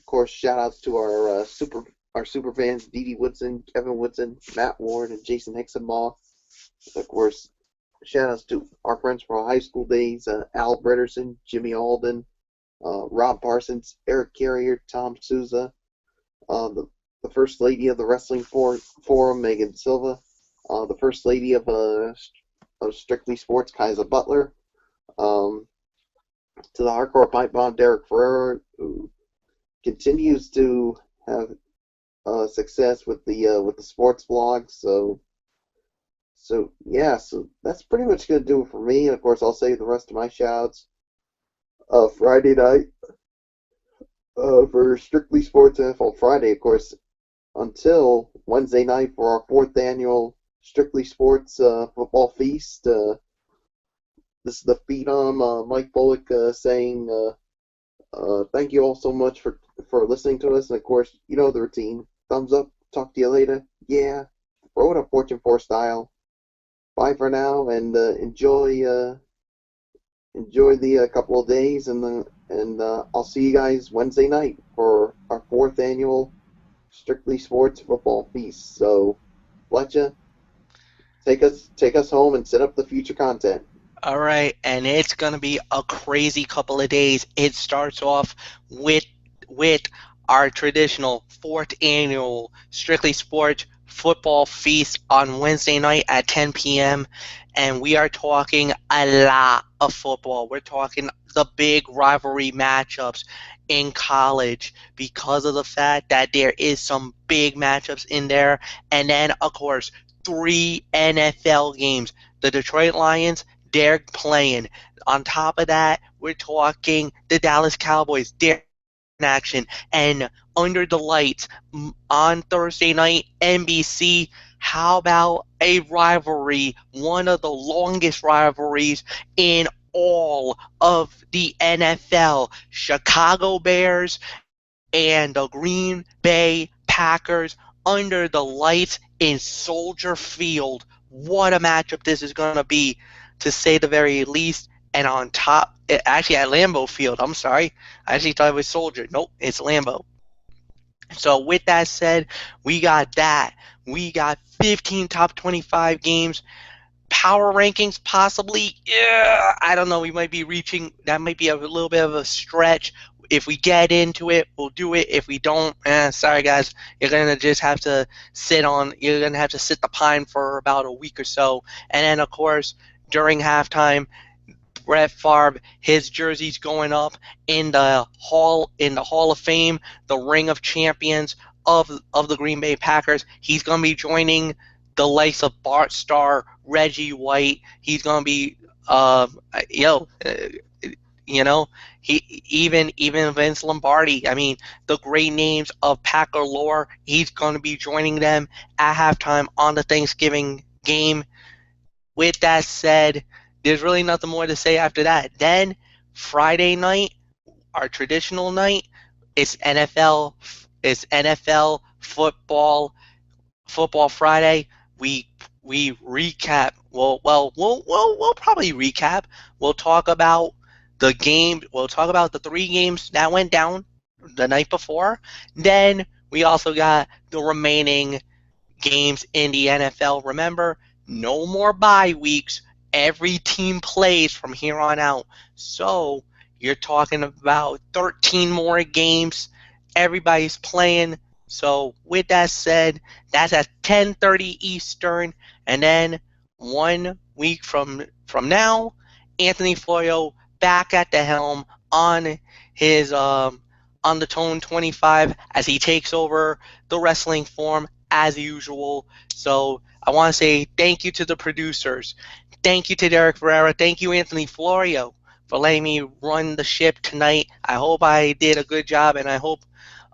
course, shout outs to our super fans, Dee Woodson, Kevin Woodson, Matt Ward, and Jason Hicksonbaugh. Of course, shout outs to our friends from our high school days, Al Britterson, Jimmy Alden, Rob Parsons, Eric Carrier, Tom Souza, the First Lady of the Wrestling Forum, Megan Silva, the First Lady of Strictly Sports, Kaiser Butler, to the Hardcore Pipe Bomb, Derek Ferreira, who continues to have success with the sports blog. So that's pretty much gonna do it for me. And of course, I'll save the rest of my shouts Friday night for Strictly Sports NFL Friday, of course, until Wednesday night for our 4th annual Strictly Sports Football Feast. This is the Phenom, Mike Bullock, saying thank you all so much for listening to us. And of course, the routine. Thumbs up. Talk to you later. Yeah. Throw it up Fortune 4 style. Bye for now, and enjoy the couple of days, and I'll see you guys Wednesday night for our 4th annual Strictly Sports Football Feast. So, Fletcher, take us home and set up the future content. All right, and it's gonna be a crazy couple of days. It starts off with with our traditional fourth annual Strictly Sports Football Feast on Wednesday night at 10 p.m. And we are talking a lot of football. We're talking the big rivalry matchups in college because of the fact that there is some big matchups in there, and then of course 3 NFL games. The Detroit Lions, they're playing. On top of that, we're talking the Dallas Cowboys. They're in action. And under the lights on Thursday night, NBC, how about a rivalry, one of the longest rivalries in all of the NFL? Chicago Bears and the Green Bay Packers under the lights in Soldier Field. What a matchup this is going to be, to say the very least. And on top, actually at Lambeau Field, I'm sorry. I actually thought it was Soldier. Nope, it's Lambeau. So with that said, we got that. We got 15 top 25 games. Power rankings, possibly. Yeah, I don't know. We might be reaching. That might be a little bit of a stretch. If we get into it, we'll do it. If we don't, sorry guys, you're gonna just have to sit on. You're gonna have to sit the pine for about a week or so, and then of course during halftime, Brett Favre, his jersey's going up in the Hall of Fame, the Ring of Champions of the Green Bay Packers. He's going to be joining the likes of Bart Starr, Reggie White. He's going to be yo, you know, he even Vince Lombardi. I mean, the great names of Packer lore. He's going to be joining them at halftime on the Thanksgiving game. With that said, there's really nothing more to say after that. Then Friday night, our traditional night, it's NFL. It's NFL football Friday. We recap. We'll probably recap. We'll talk about the game. We'll talk about the 3 games that went down the night before. Then we also got the remaining games in the NFL. Remember, no more bye weeks. Every team plays from here on out. So you're talking about 13 more games. Everybody's playing. So with that said, that's at 10:30 Eastern, and then 1 week from now, Anthony Florio back at the helm on his on the Tone 25 as he takes over the wrestling form as usual. So I want to say thank you to the producers. Thank you to Derek Ferreira. Thank you, Anthony Florio, for letting me run the ship tonight. I hope I did a good job, and I hope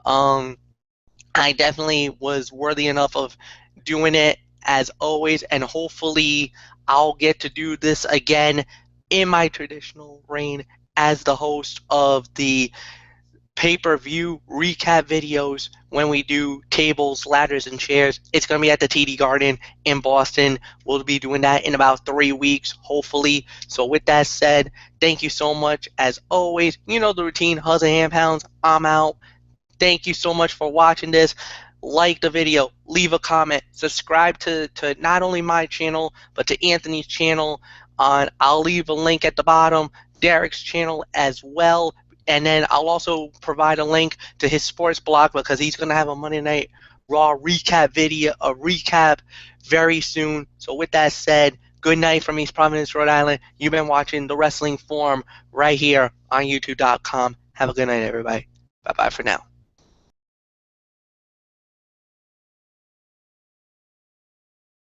I definitely was worthy enough of doing it as always. And hopefully I'll get to do this again in my traditional reign as the host of the pay-per-view recap videos when we do tables, ladders, and chairs. It's going to be at the TD Garden in Boston. We'll be doing that in about 3 weeks, hopefully. So with that said, thank you so much. As always, you know the routine. Huzz and Ham Pounds, I'm out. Thank you so much for watching this. Like the video, leave a comment, subscribe to not only my channel, but to Anthony's channel. I'll leave a link at the bottom, Derek's channel as well. And then I'll also provide a link to his sports blog because he's going to have a Monday Night Raw recap video, a recap very soon. So with that said, good night from East Providence, Rhode Island. You've been watching The Wrestling Forum right here on YouTube.com. Have a good night, everybody. Bye-bye for now.